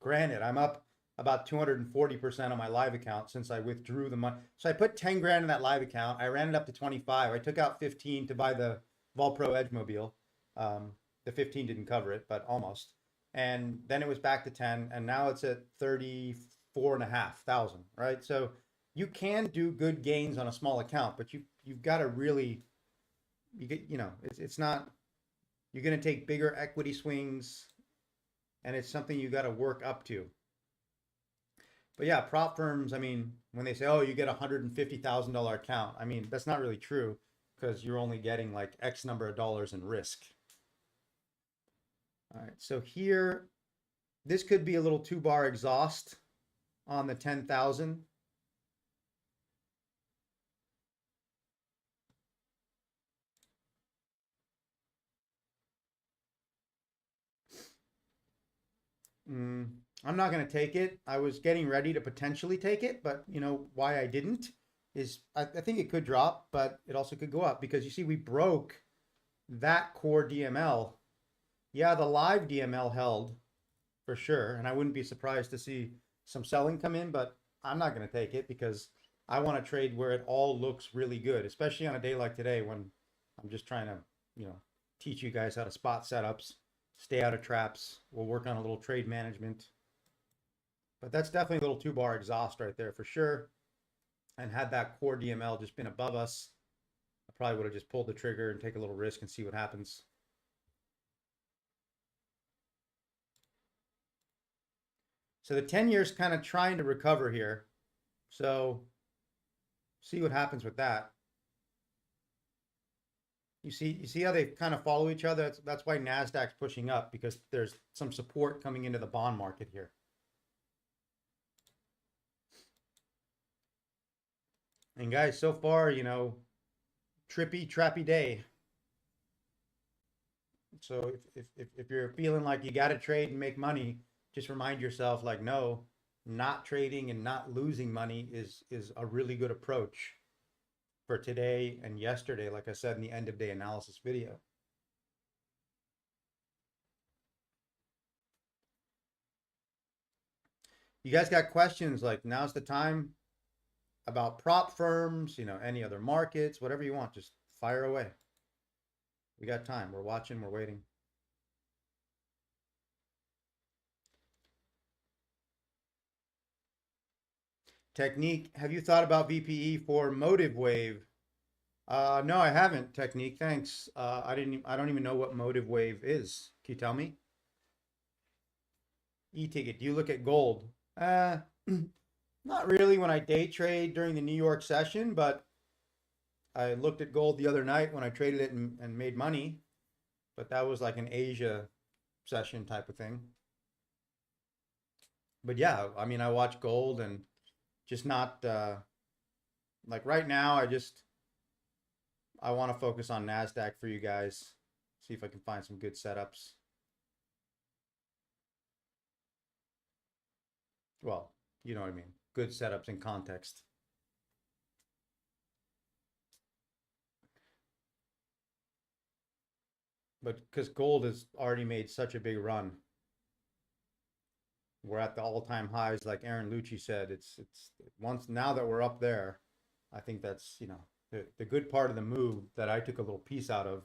[SPEAKER 1] Granted, I'm up about 240% on my live account since I withdrew the money. So I put 10 grand in that live account. I ran it up to 25. I took out 15 to buy the VolPro Edge mobile. The 15 didn't cover it, but almost. And then it was back to 10, and now it's at 34,500, right? So you can do good gains on a small account, but you've got to really, it's not, you're going to take bigger equity swings, and it's something you got to work up to. But yeah, prop firms, I mean, when they say, oh, you get $150,000 account, I mean, that's not really true, because you're only getting like X number of dollars in risk. All right, so here, this could be a little 2-bar exhaust on the 10,000. I'm not going to take it. I was getting ready to potentially take it, but why I didn't is I think it could drop, but it also could go up, because you see we broke that core DML. Yeah, the live DML held for sure, and I wouldn't be surprised to see some selling come in, but I'm not going to take it because I want to trade where it all looks really good, especially on a day like today when I'm just trying to, teach you guys how to spot setups, stay out of traps. We'll work on a little trade management. But that's definitely a little 2-bar exhaust right there for sure. And had that core DML just been above us, I probably would have just pulled the trigger and take a little risk and see what happens. So the 10-year is kind of trying to recover here. So see what happens with that. You see how they kind of follow each other? That's why Nasdaq's pushing up, because there's some support coming into the bond market here. And guys, so far, trappy day. So if you're feeling like you got to trade and make money, just remind yourself, like, no, not trading and not losing money is a really good approach for today and yesterday, like I said in the end of day analysis video. You guys got questions, like, now's the time about prop firms, any other markets, whatever you want, just fire away. We got time. We're watching, we're waiting. Technique, have you thought about VPE for motive wave? No, I haven't. Technique, thanks. I don't even know what motive wave is. Can you tell me? E-ticket, do you look at gold? Not really when I day trade during the New York session, but I looked at gold the other night when I traded it and made money. But that was like an Asia session type of thing. But yeah, I mean, I watch gold and just not like right now. I want to focus on Nasdaq for you guys. See if I can find some good setups. Well, you know what I mean. Good setups in context. But because gold has already made such a big run, we're at the all-time highs, like Aaron Lucci said. It's once now that we're up there, I think that's the good part of the move that I took a little piece out of.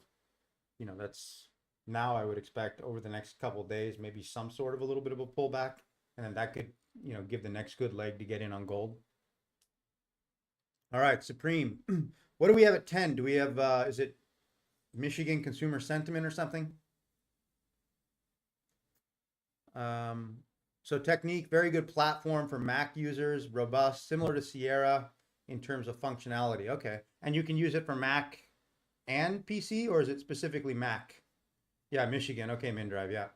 [SPEAKER 1] That's now I would expect over the next couple of days, maybe some sort of a little bit of a pullback, and then that could give the next good leg to get in on gold. All right, Supreme. What do we have at 10? Do we have is it Michigan consumer sentiment or something? So Technique, very good platform for Mac users, robust, similar to Sierra in terms of functionality. Okay. And you can use it for Mac and PC, or is it specifically Mac? Yeah, Michigan. Okay, MinDrive. Yeah.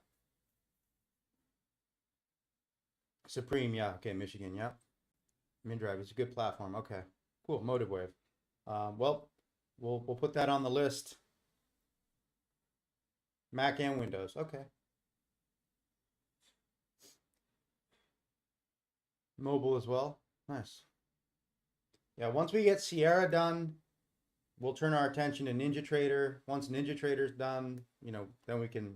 [SPEAKER 1] Supreme. Yeah. Okay, Michigan. Yeah. MinDrive is a good platform. Okay. Cool. Motive Wave. Well, we'll put that on the list. Mac and Windows. Okay. Mobile as well. Nice. Yeah, once we get Sierra done, we'll turn our attention to NinjaTrader. Once NinjaTrader's done, then we can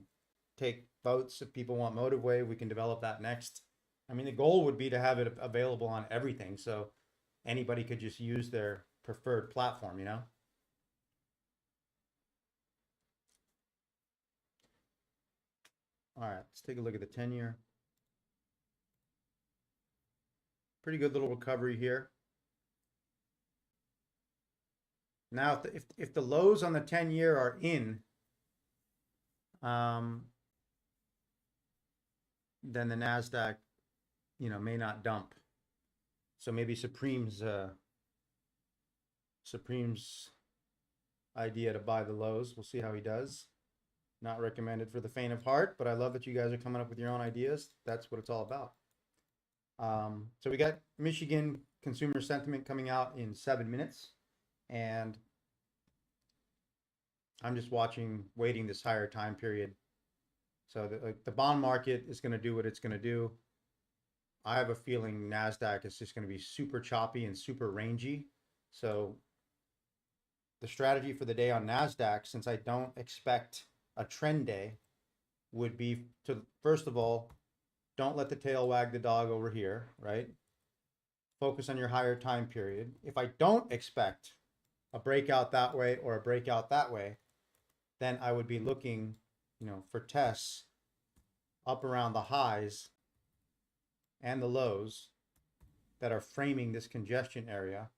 [SPEAKER 1] take votes. If people want Motive Wave, we can develop that next. I mean, the goal would be to have it available on everything, so anybody could just use their preferred platform, All right, let's take a look at the 10-year. Pretty good little recovery here. Now, if the lows on the 10-year are in, then the Nasdaq, may not dump. So maybe Supreme's idea to buy the lows. We'll see how he does. Not recommended for the faint of heart, but I love that you guys are coming up with your own ideas. That's what it's all about. So we got Michigan consumer sentiment coming out in 7 minutes, and I'm just waiting this higher time period. So the bond market is going to do what it's going to do. I have a feeling Nasdaq is just going to be super choppy and super rangy. So the strategy for the day on Nasdaq, since I don't expect a trend day, would be to, first of all, don't let the tail wag the dog over here, right? Focus on your higher time period. If I don't expect a breakout that way or a breakout that way, then I would be looking, for tests up around the highs and the lows that are framing this congestion area,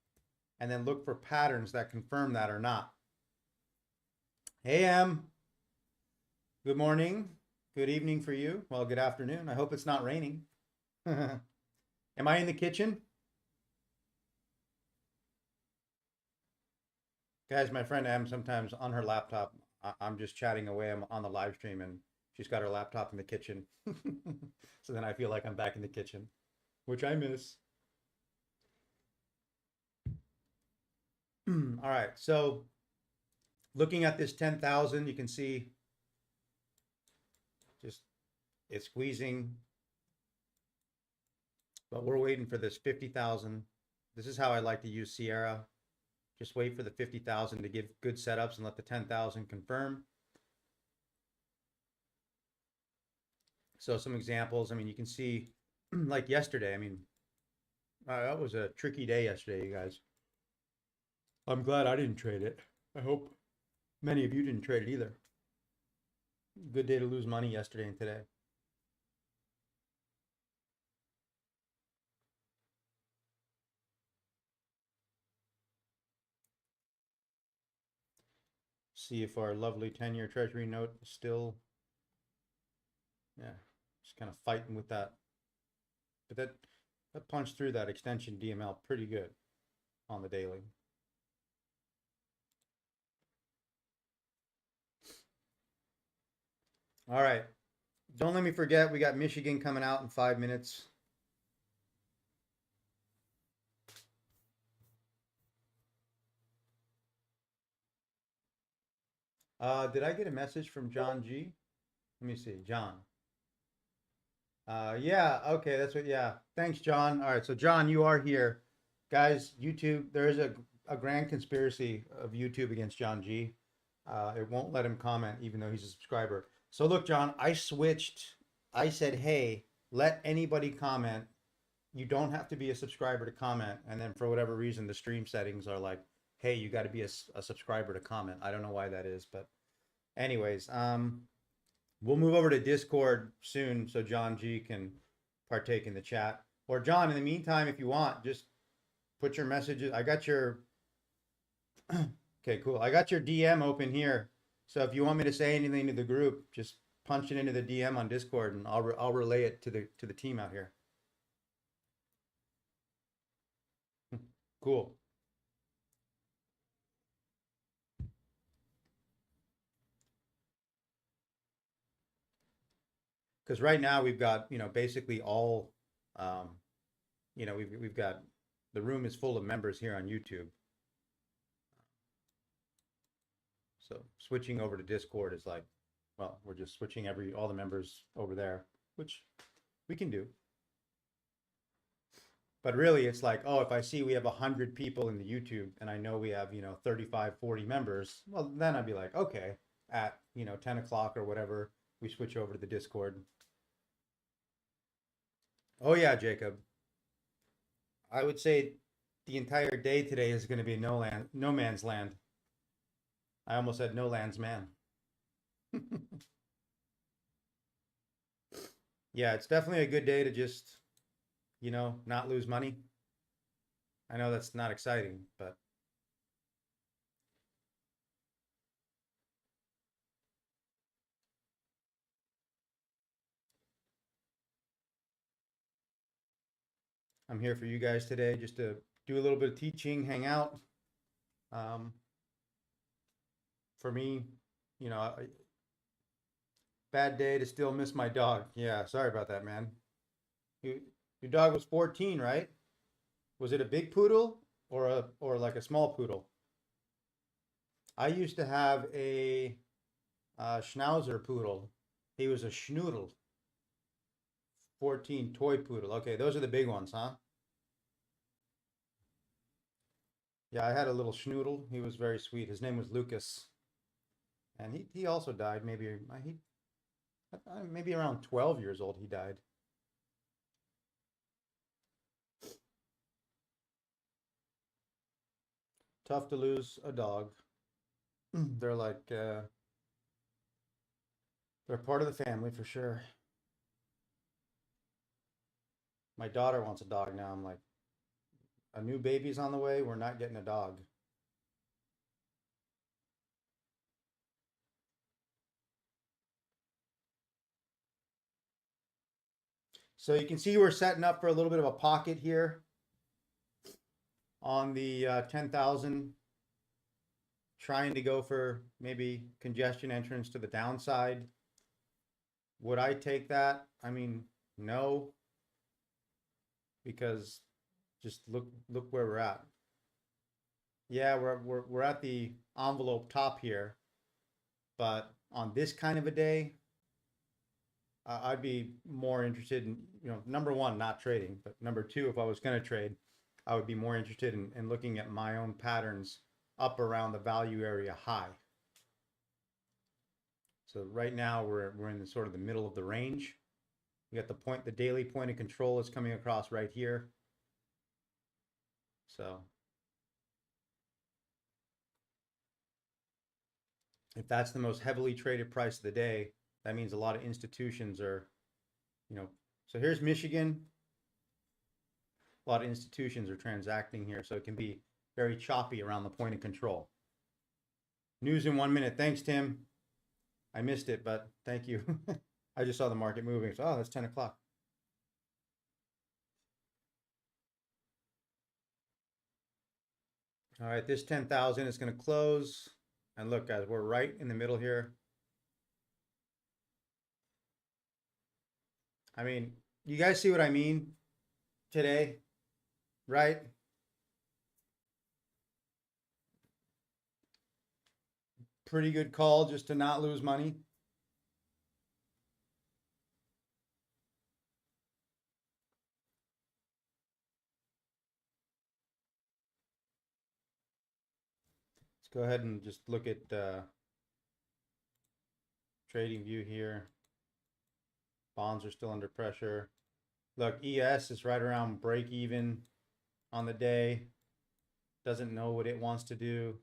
[SPEAKER 1] and then look for patterns that confirm that or not. Hey, Em. Good morning. Good evening for you. Well, good afternoon. I hope it's not raining. Am I in the kitchen? Guys, my friend Em, sometimes on her laptop, I'm just chatting away on the live stream, and she's got her laptop in the kitchen. So then I feel like I'm back in the kitchen, which I miss. All right, so looking at this 10,000, you can see just it's squeezing, but we're waiting for this 50,000. This is how I like to use Sierra. Just wait for the 50,000 to give good setups and let the 10,000 confirm. So some examples, I mean, you can see like yesterday, I mean, that was a tricky day yesterday, you guys. I'm glad I didn't trade it. I hope many of you didn't trade it either. Good day to lose money yesterday and today. See if our lovely 10-year treasury note is still, yeah, just kind of fighting with that. But that punched through that extension DML pretty good on the daily. All right. Don't let me forget, we got Michigan coming out in 5 minutes. Did I get a message from John G? Let me see, John. Yeah, okay, that's what, yeah. Thanks, John. All right, so John, you are here. Guys, YouTube, there is a grand conspiracy of YouTube against John G. It won't let him comment even though he's a subscriber. So look, John, I switched. I said, hey, let anybody comment. You don't have to be a subscriber to comment. And then for whatever reason, the stream settings are like, hey, you got to be a subscriber to comment. I don't know why that is, but anyways, we'll move over to Discord soon so John G can partake in the chat. Or John, in the meantime, if you want, just put your messages. I got your okay, cool. I got your DM open here. So if you want me to say anything to the group, just punch it into the DM on Discord and I'll relay it to the team out here. Cool. Because right now we've got, basically all, we've got, the room is full of members here on YouTube. So switching over to Discord is like, well, we're just switching all the members over there, which we can do. But really it's like, oh, if I see we have 100 people in the YouTube and I know we have, 35, 40 members, well, then I'd be like, okay, at, 10 o'clock or whatever, we switch over to the Discord. Oh yeah, Jacob. I would say the entire day today is going to be no man's land. I almost said no land's man. Yeah, it's definitely a good day to just, not lose money. I know that's not exciting, but I'm here for you guys today just to do a little bit of teaching, hang out. For me, bad day to still miss my dog. Yeah, sorry about that, man. Your dog was 14, right? Was it a big poodle or like a small poodle? I used to have a Schnauzer poodle. He was a schnoodle. 14 toy poodle. Okay, those are the big ones, huh? Yeah, I had a little schnoodle. He was very sweet. His name was Lucas. And he also died maybe around 12 years old he died. Tough to lose a dog. They're like they're part of the family for sure. My daughter wants a dog now. I'm like, a new baby's on the way. We're not getting a dog. So you can see we're setting up for a little bit of a pocket here on the 10,000, trying to go for maybe congestion entrance to the downside. Would I take that? I mean, no, because just look where we're at. Yeah, we're at the envelope top here, but on this kind of a day, I'd be more interested in, number one, not trading, but number two, if I was going to trade, I would be more interested in looking at my own patterns up around the value area high. So right now we're in the sort of the middle of the range. We got the daily point of control is coming across right here. So if that's the most heavily traded price of the day, that means a lot of institutions are, so here's Michigan. A lot of institutions are transacting here, so it can be very choppy around the point of control. News in 1 minute. Thanks, Tim. I missed it, but thank you. I just saw the market moving. So, that's 10 o'clock. All right, this 10,000 is going to close. And look, guys, we're right in the middle here. I mean, you guys see what I mean today, right? pretty good call just to not lose money. Let's go ahead and just look at TradingView here. Bonds are still under pressure. Look, ES is right around break even on the day. Doesn't know what it wants to do.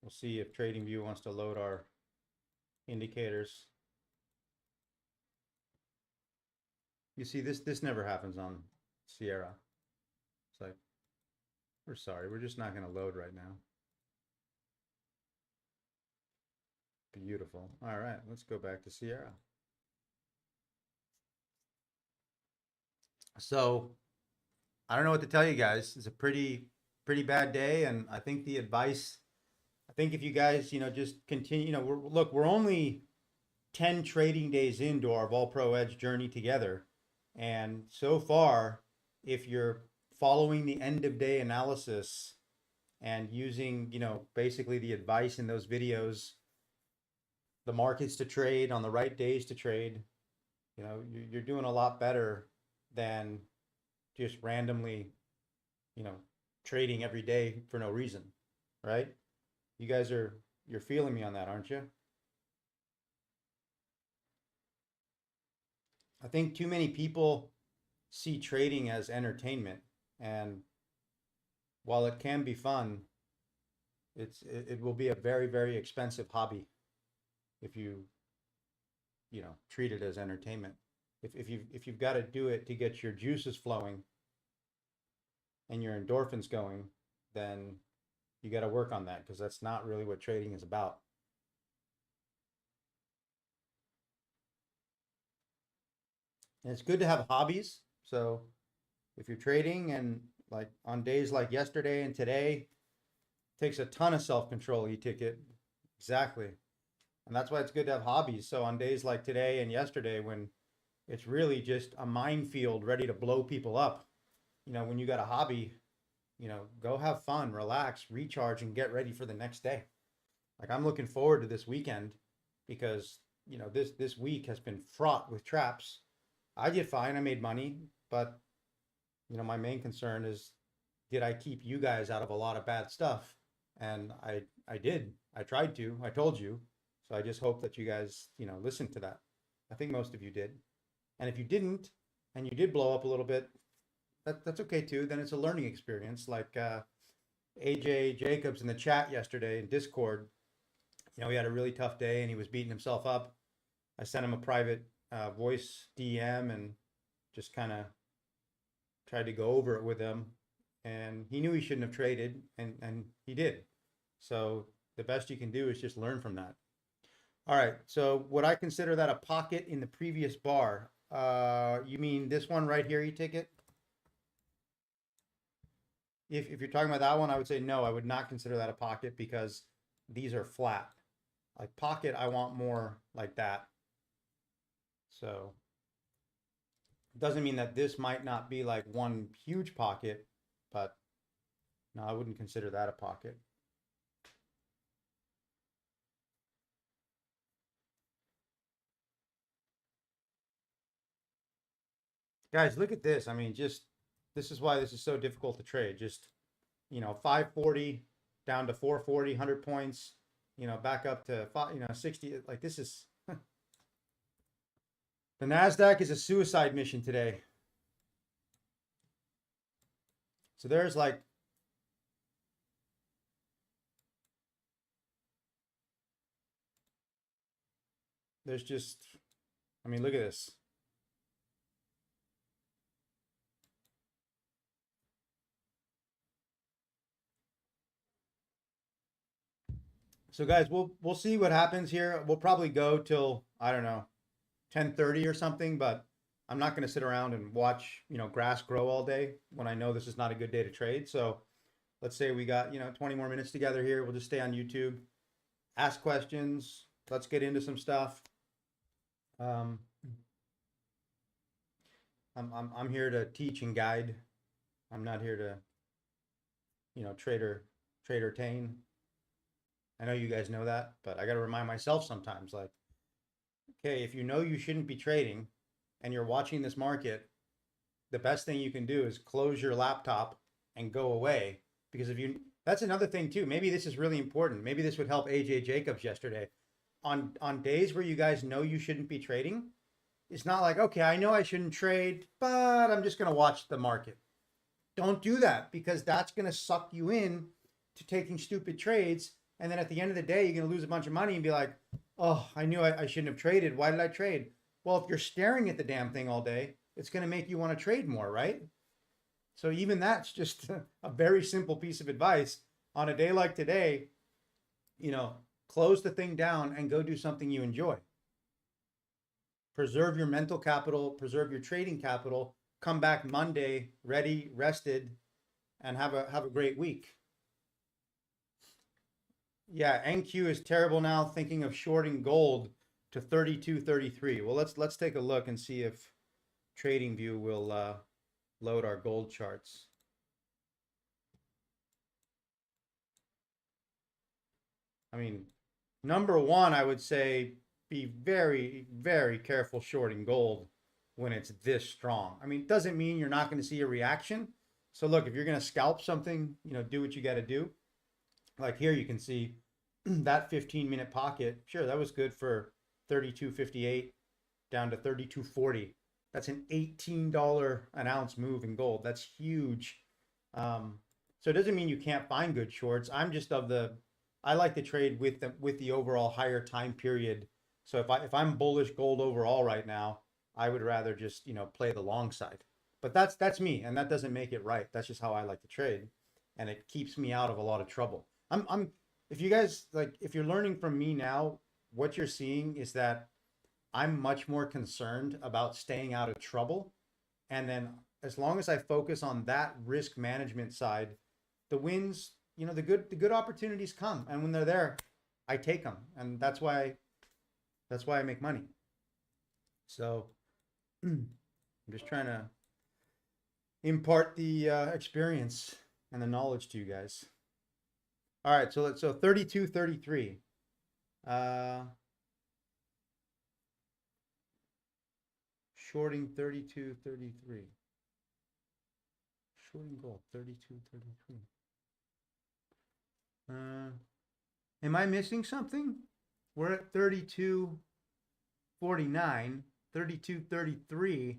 [SPEAKER 1] We'll see if TradingView wants to load our indicators. You see, this never happens on Sierra. It's like, we're sorry, we're just not going to load right now. Beautiful. All right, let's go back to Sierra. So I don't know what to tell you guys. It's a pretty bad day, and I think the advice, I think if you guys, just continue, we're only 10 trading days into our VolPro Edge journey together. And so far, if you're following the end of day analysis and using, basically the advice in those videos, the markets to trade on the right days to trade, you're doing a lot better than just randomly, trading every day for no reason, right? You guys you're feeling me on that, aren't you? I think too many people see trading as entertainment, and while it can be fun, it will be a very, very expensive hobby if you treat it as entertainment. If you've got to do it to get your juices flowing and your endorphins going, then you got to work on that, because that's not really what trading is about. And it's good to have hobbies. So if you're trading and like on days like yesterday and today, it takes a ton of self-control, e-ticket. Exactly. And that's why it's good to have hobbies. So on days like today and yesterday, when it's really just a minefield ready to blow people up, when you got a hobby, go have fun, relax, recharge, and get ready for the next day. Like, I'm looking forward to this weekend because, this week has been fraught with traps. I did fine. I made money, but, my main concern is, did I keep you guys out of a lot of bad stuff? And I did. I tried to. I told you. So I just hope that you guys, listened to that. I think most of you did. And if you didn't, and you did blow up a little bit, that's okay too. Then it's a learning experience. Like AJ Jacobs in the chat yesterday in Discord, he had a really tough day and he was beating himself up. I sent him a private voice DM and just kind of tried to go over it with him. And he knew he shouldn't have traded, and he did. So the best you can do is just learn from that. All right, so would I consider that a pocket in the previous bar? You mean this one right here, e-ticket? If you're talking about that one, I would say no, I would not consider that a pocket because these are flat. Like pocket, I want more like that. So it doesn't mean that this might not be like one huge pocket, but no, I wouldn't consider that a pocket. Guys, look at this. I mean, this is why this is so difficult to trade. Just, 540 down to 440, 100 points, back up to 60. Like, this is the Nasdaq is a suicide mission today. So there's just, I mean, look at this. So guys, we'll see what happens here. We'll probably go till, I don't know, 10:30 or something, but I'm not going to sit around and watch, grass grow all day when I know this is not a good day to trade. So let's say we got, 20 more minutes together here. We'll just stay on YouTube, ask questions. Let's get into some stuff. I'm here to teach and guide. I'm not here to, trader-tain. I know you guys know that, but I got to remind myself sometimes, like, okay, if you know you shouldn't be trading and you're watching this market, the best thing you can do is close your laptop and go away. Because if you, that's another thing too. Maybe this is really important. Maybe this would help AJ Jacobs yesterday. On days where you guys know you shouldn't be trading, it's not like, okay, I know I shouldn't trade, but I'm just going to watch the market. Don't do that, because that's going to suck you in to taking stupid trades. And then at the end of the day, you're going to lose a bunch of money and be like, oh, I knew I shouldn't have traded. Why did I trade? Well, if you're staring at the damn thing all day, it's going to make you want to trade more, right? So even that's just a very simple piece of advice. On a day like today, you know, close the thing down and go do something you enjoy. Preserve your mental capital, preserve your trading capital, come back Monday ready, rested, and have a great week. Yeah, NQ is terrible now, thinking of shorting gold to 32.33. Well, let's take a look and see if TradingView will load our gold charts. I mean, number one, I would say be very, very careful shorting gold when it's this strong. I mean, it doesn't mean you're not going to see a reaction. So look, if you're going to scalp something, you know, do what you got to do. Like here, you can see that 15-minute pocket. Sure, that was good for 32.58 down to 32.40. That's an $18 an ounce move in gold. That's huge. So it doesn't mean you can't find good shorts. I'm just of the, I like to trade with the overall higher time period. So if I'm bullish gold overall right now, I would rather just, you know, play the long side. But that's me, and that doesn't make it right. That's just how I like to trade, and it keeps me out of a lot of trouble. I'm if you guys like, if you're learning from me now, what you're seeing is that I'm much more concerned about staying out of trouble. And then as long as I focus on that risk management side, the wins, you know, the good opportunities come. And when they're there, I take them. And that's why I make money. So I'm just trying to impart the experience and the knowledge to you guys. All right, so 32.33. Shorting 32.33. Shorting gold 32.33. Am I missing something? We're at 32.49, 32.33.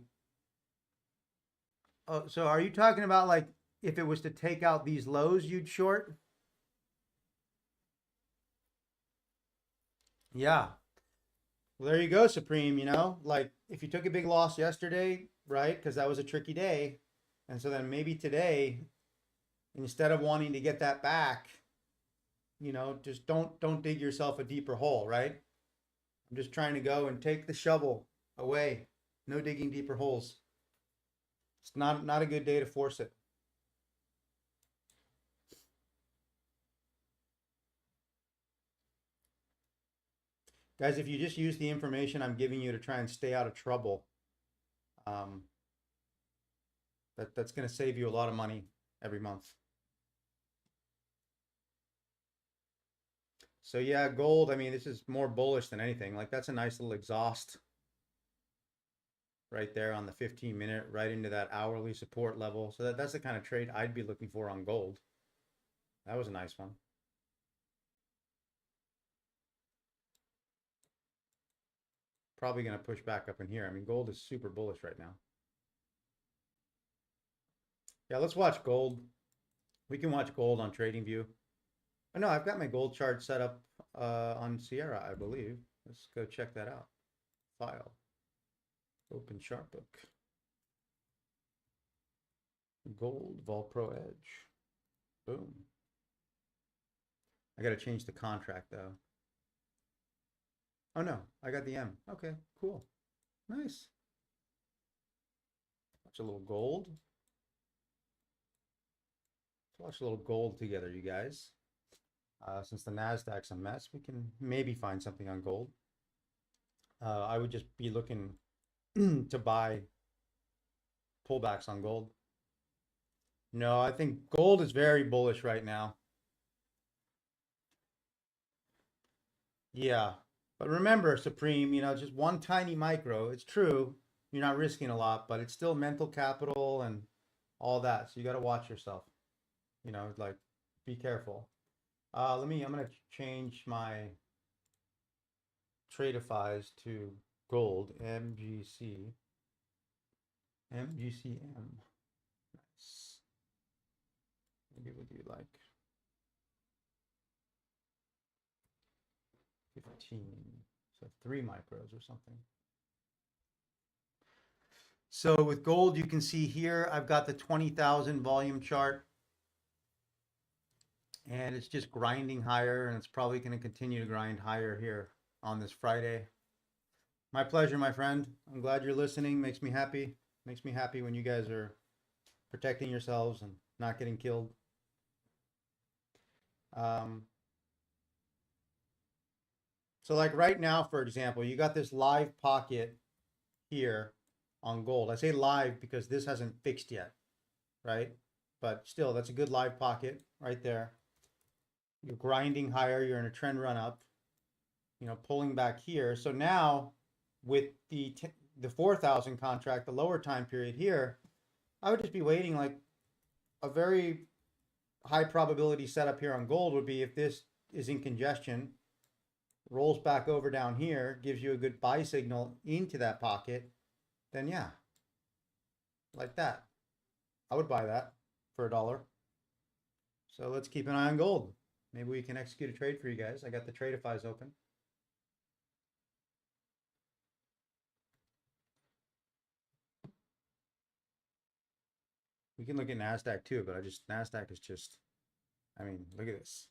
[SPEAKER 1] Oh, so are you talking about like if it was to take out these lows, you'd short? Yeah. Well, there you go, Supreme. You know, like if you took a big loss yesterday, right? Because that was a tricky day. And so then maybe today, instead of wanting to get that back, you know, just don't dig yourself a deeper hole, right? I'm just trying to go and take the shovel away. No digging deeper holes. It's not a good day to force it. Guys, if you just use the information I'm giving you to try and stay out of trouble, that's going to save you a lot of money every month. So yeah, gold, I mean, this is more bullish than anything. Like that's a nice little exhaust right there on the 15-minute, right into that hourly support level. So that's the kind of trade I'd be looking for on gold. That was a nice one. Probably going to push back up in here. I mean, gold is super bullish right now. Yeah, let's watch gold. We can watch gold on TradingView. Oh, no, I've got my gold chart set up on Sierra, I believe. Let's go check that out. File. Open chart book. Gold, VolPro Edge. Boom. I got to change the contract though. Oh no, I got the M. Okay, cool. Nice. Watch a little gold. Let's watch a little gold together, you guys. Since the Nasdaq's a mess, we can maybe find something on gold. I would just be looking to buy pullbacks on gold. No, I think gold is very bullish right now. Yeah. But remember, Supreme, just one tiny micro. It's true, you're not risking a lot, but it's still mental capital and all that. So you got to watch yourself. Like be careful. I'm gonna change my Tradeifys to gold, MGCM. Nice. Maybe we'll do like 15, so 3 micros or something. So with gold, you can see here, I've got the 20,000 volume chart, and it's just grinding higher, and it's probably going to continue to grind higher here on this Friday. My pleasure, my friend. I'm glad you're listening. Makes me happy. Makes me happy when you guys are protecting yourselves and not getting killed. So like right now, for example, you got this live pocket here on gold. I say live because this hasn't fixed yet, right? But still, that's a good live pocket right there. You're grinding higher. You're in a trend run up, pulling back here. So now with the 4,000 contract, the lower time period here, I would just be waiting. Like a very high probability setup here on gold would be if this is in congestion, rolls back over down here, gives you a good buy signal into that pocket, then yeah, like that. I would buy that for $1. So let's keep an eye on gold. Maybe we can execute a trade for you guys. I got the Tradeifys open. We can look at Nasdaq too, but Nasdaq is just, I mean, look at this.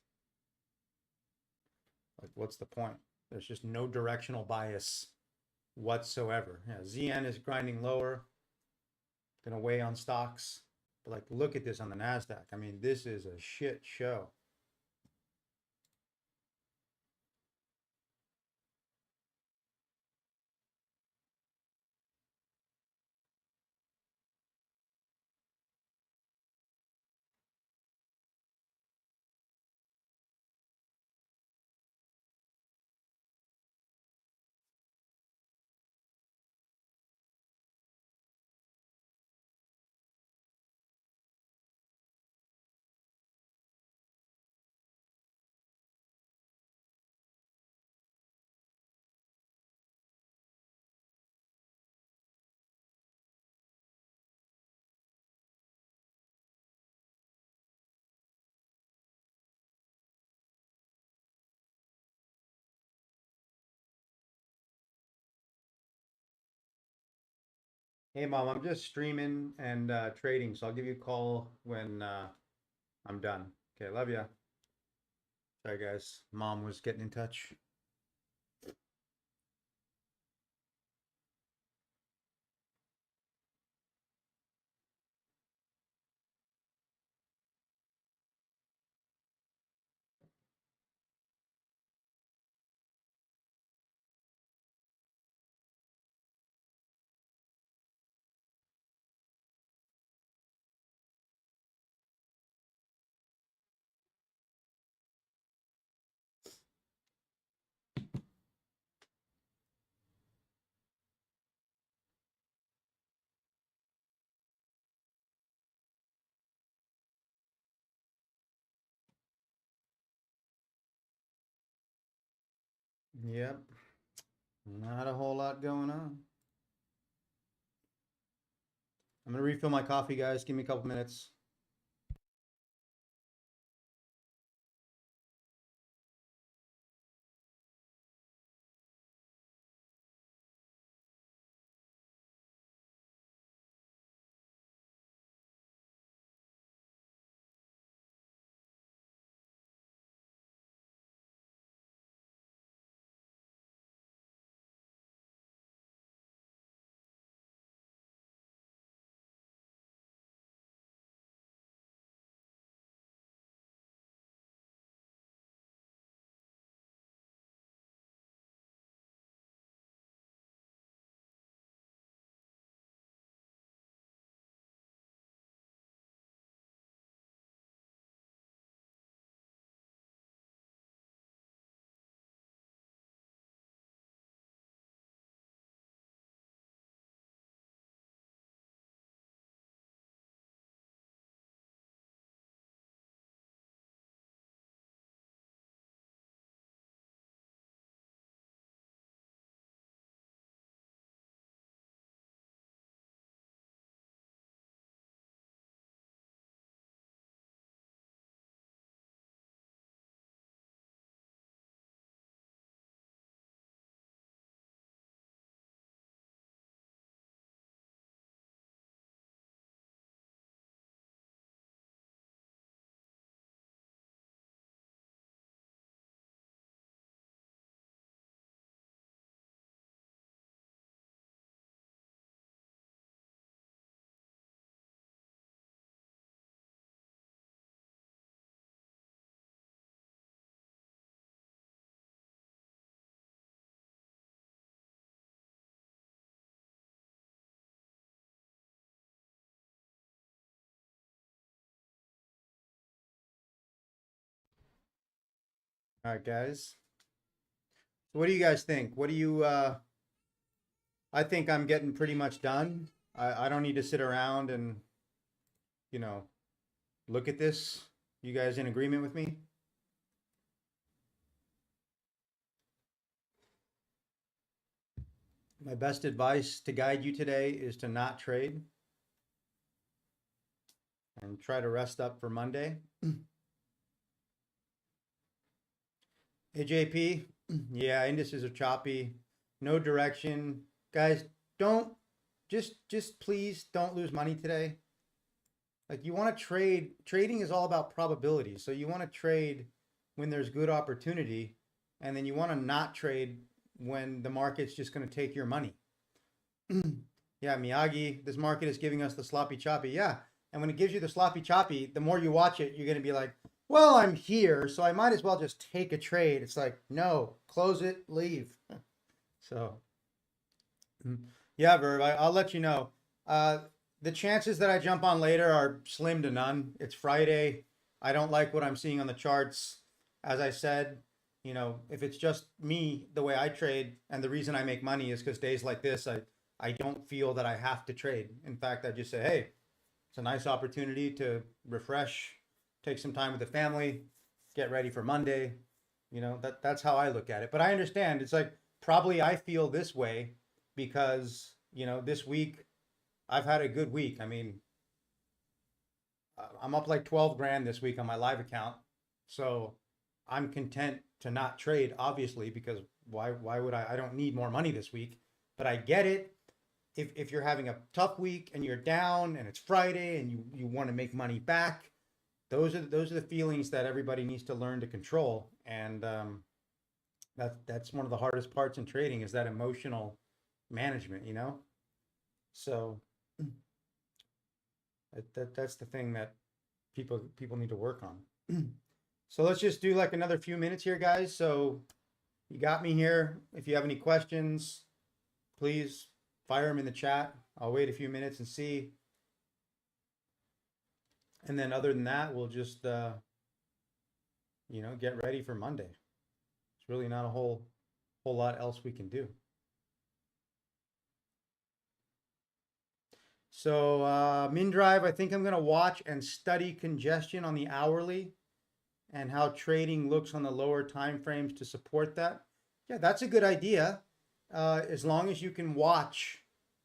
[SPEAKER 1] Like, what's the point? There's just no directional bias whatsoever. Yeah, ZN is grinding lower, gonna weigh on stocks. But like, look at this on the Nasdaq. I mean, this is a shit show. Hey mom, I'm just streaming and trading, so I'll give you a call when I'm done. Okay, love ya. Sorry guys, mom was getting in touch. Yep, not a whole lot going on. I'm gonna refill my coffee, guys. Give me a couple minutes. All right, guys. So what do you guys think? What do you, I think I'm getting pretty much done. I don't need to sit around and, you know, look at this. You guys in agreement with me? My best advice to guide you today is to not trade and try to rest up for Monday. Hey, JP. Yeah, indices are choppy. No direction. Guys, don't just please don't lose money today. Like you want to trade, trading is all about probability. So you want to trade when there's good opportunity, and then you want to not trade when the market's just going to take your money. Yeah, Miyagi, this market is giving us the sloppy choppy. Yeah. And when it gives you the sloppy choppy, the more you watch it, you're going to be like, well, I'm here, so I might as well just take a trade. It's like, no, close it, leave. So, yeah, Verb, I'll let you know. The chances that I jump on later are slim to none. It's Friday. I don't like what I'm seeing on the charts. As I said, you know, if it's just me, the way I trade, and the reason I make money is because days like this, I don't feel that I have to trade. In fact, I just say, hey, it's a nice opportunity to refresh, take some time with the family, get ready for Monday. You know, that's how I look at it. But I understand it's like probably I feel this way because, you know, this week I've had a good week. I mean, I'm up like 12 grand this week on my live account. So I'm content to not trade, obviously, because why would I don't need more money this week. But I get it. If you're having a tough week and you're down and it's Friday and you want to make money back, those are the feelings that everybody needs to learn to control. And that's one of the hardest parts in trading is that emotional management, you know? So that's the thing that people need to work on. So let's just do like another few minutes here, guys. So you got me here. If you have any questions, please fire them in the chat. I'll wait a few minutes and see. And then other than that, we'll just, you know, get ready for Monday. It's really not a whole lot else we can do. So MinDrive, I think I'm going to watch and study congestion on the hourly and how trading looks on the lower time frames to support that. Yeah, that's a good idea. As long as you can watch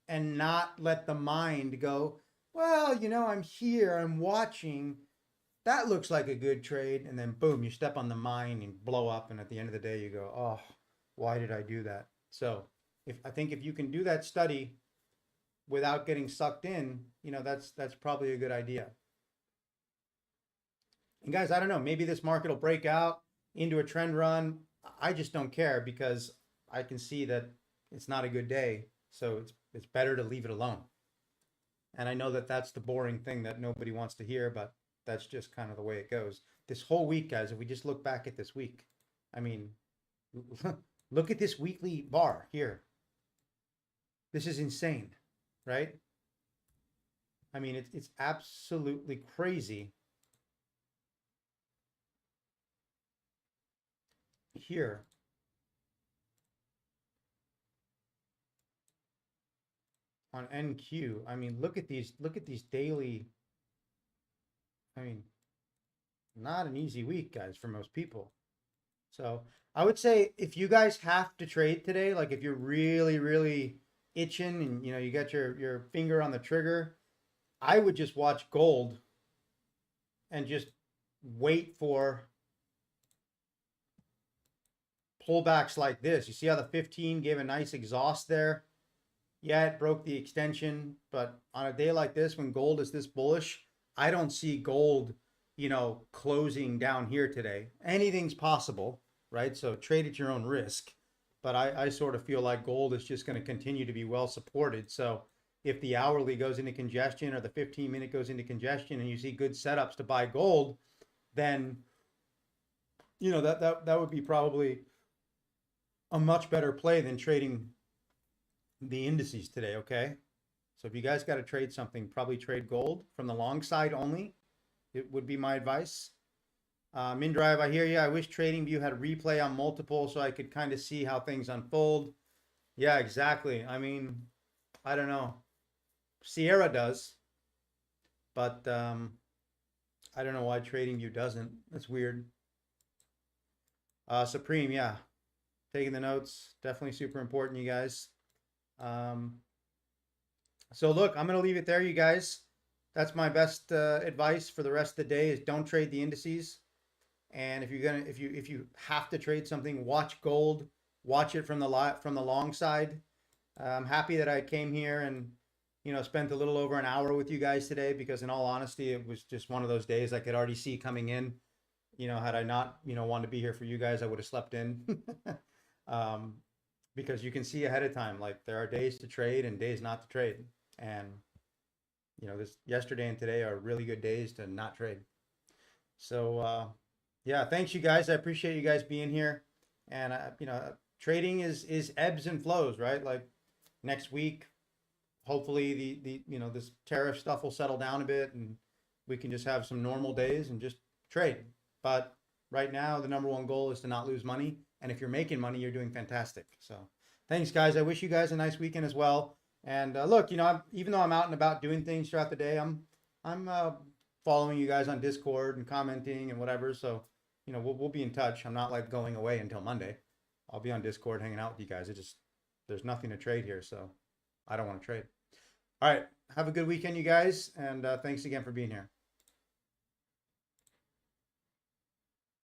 [SPEAKER 1] and not let the mind go, well, you know, I'm here, I'm watching. That looks like a good trade. And then boom, you step on the mine and blow up. And at the end of the day, you go, oh, why did I do that? So I think if you can do that study without getting sucked in, you know, that's probably a good idea. And guys, I don't know, maybe this market will break out into a trend run. I just don't care because I can see that it's not a good day. So it's better to leave it alone. And I know that that's the boring thing that nobody wants to hear, but that's just kind of the way it goes. This whole week, guys, if we just look back at this week, I mean, look at this weekly bar here. This is insane, right? I mean, it's absolutely crazy. Here. On NQ, I mean, look at these daily. I mean, not an easy week, guys, for most people. So I would say if you guys have to trade today, like if you're really, really itching and you know you got your finger on the trigger, I would just watch gold and just wait for pullbacks like this. You see how the 15 gave a nice exhaust there? Yeah, it broke the extension, but on a day like this, when gold is this bullish, I don't see gold, you know, closing down here today. Anything's possible, right? So trade at your own risk. But I sort of feel like gold is just going to continue to be well supported. So if the hourly goes into congestion or the 15-minute goes into congestion and you see good setups to buy gold, then, you know, that would be probably a much better play than trading the indices today, okay? So if you guys got to trade something, probably trade gold from the long side only. It would be my advice. MinDrive, I hear you. I wish TradingView had replay on multiple so I could kind of see how things unfold. Yeah, exactly. I mean, I don't know. Sierra does, but I don't know why TradingView doesn't. That's weird. Supreme, yeah. Taking the notes. Definitely super important, you guys. So look, I'm going to leave it there, you guys. That's my best advice for the rest of the day is don't trade the indices. And if you're gonna, if you have to trade something, watch gold, watch it from the long side. I'm happy that I came here and spent a little over an hour with you guys today because in all honesty, it was just one of those days I could already see coming in. Had I not wanted to be here for you guys, I would have slept in. Because you can see ahead of time, like there are days to trade and days not to trade, and this yesterday and today are really good days to not trade. So yeah, thanks you guys. I appreciate you guys being here. And trading is ebbs and flows, right? Like next week, hopefully the this tariff stuff will settle down a bit and we can just have some normal days and just trade. But right now, the number one goal is to not lose money. And if you're making money, you're doing fantastic. So thanks, guys. I wish you guys a nice weekend as well. And look, even though I'm out and about doing things throughout the day, I'm following you guys on Discord and commenting and whatever. So we'll be in touch. I'm not like going away until Monday. I'll be on Discord hanging out with you guys. There's nothing to trade here, so I don't want to trade. All right, have a good weekend, you guys, and thanks again for being here.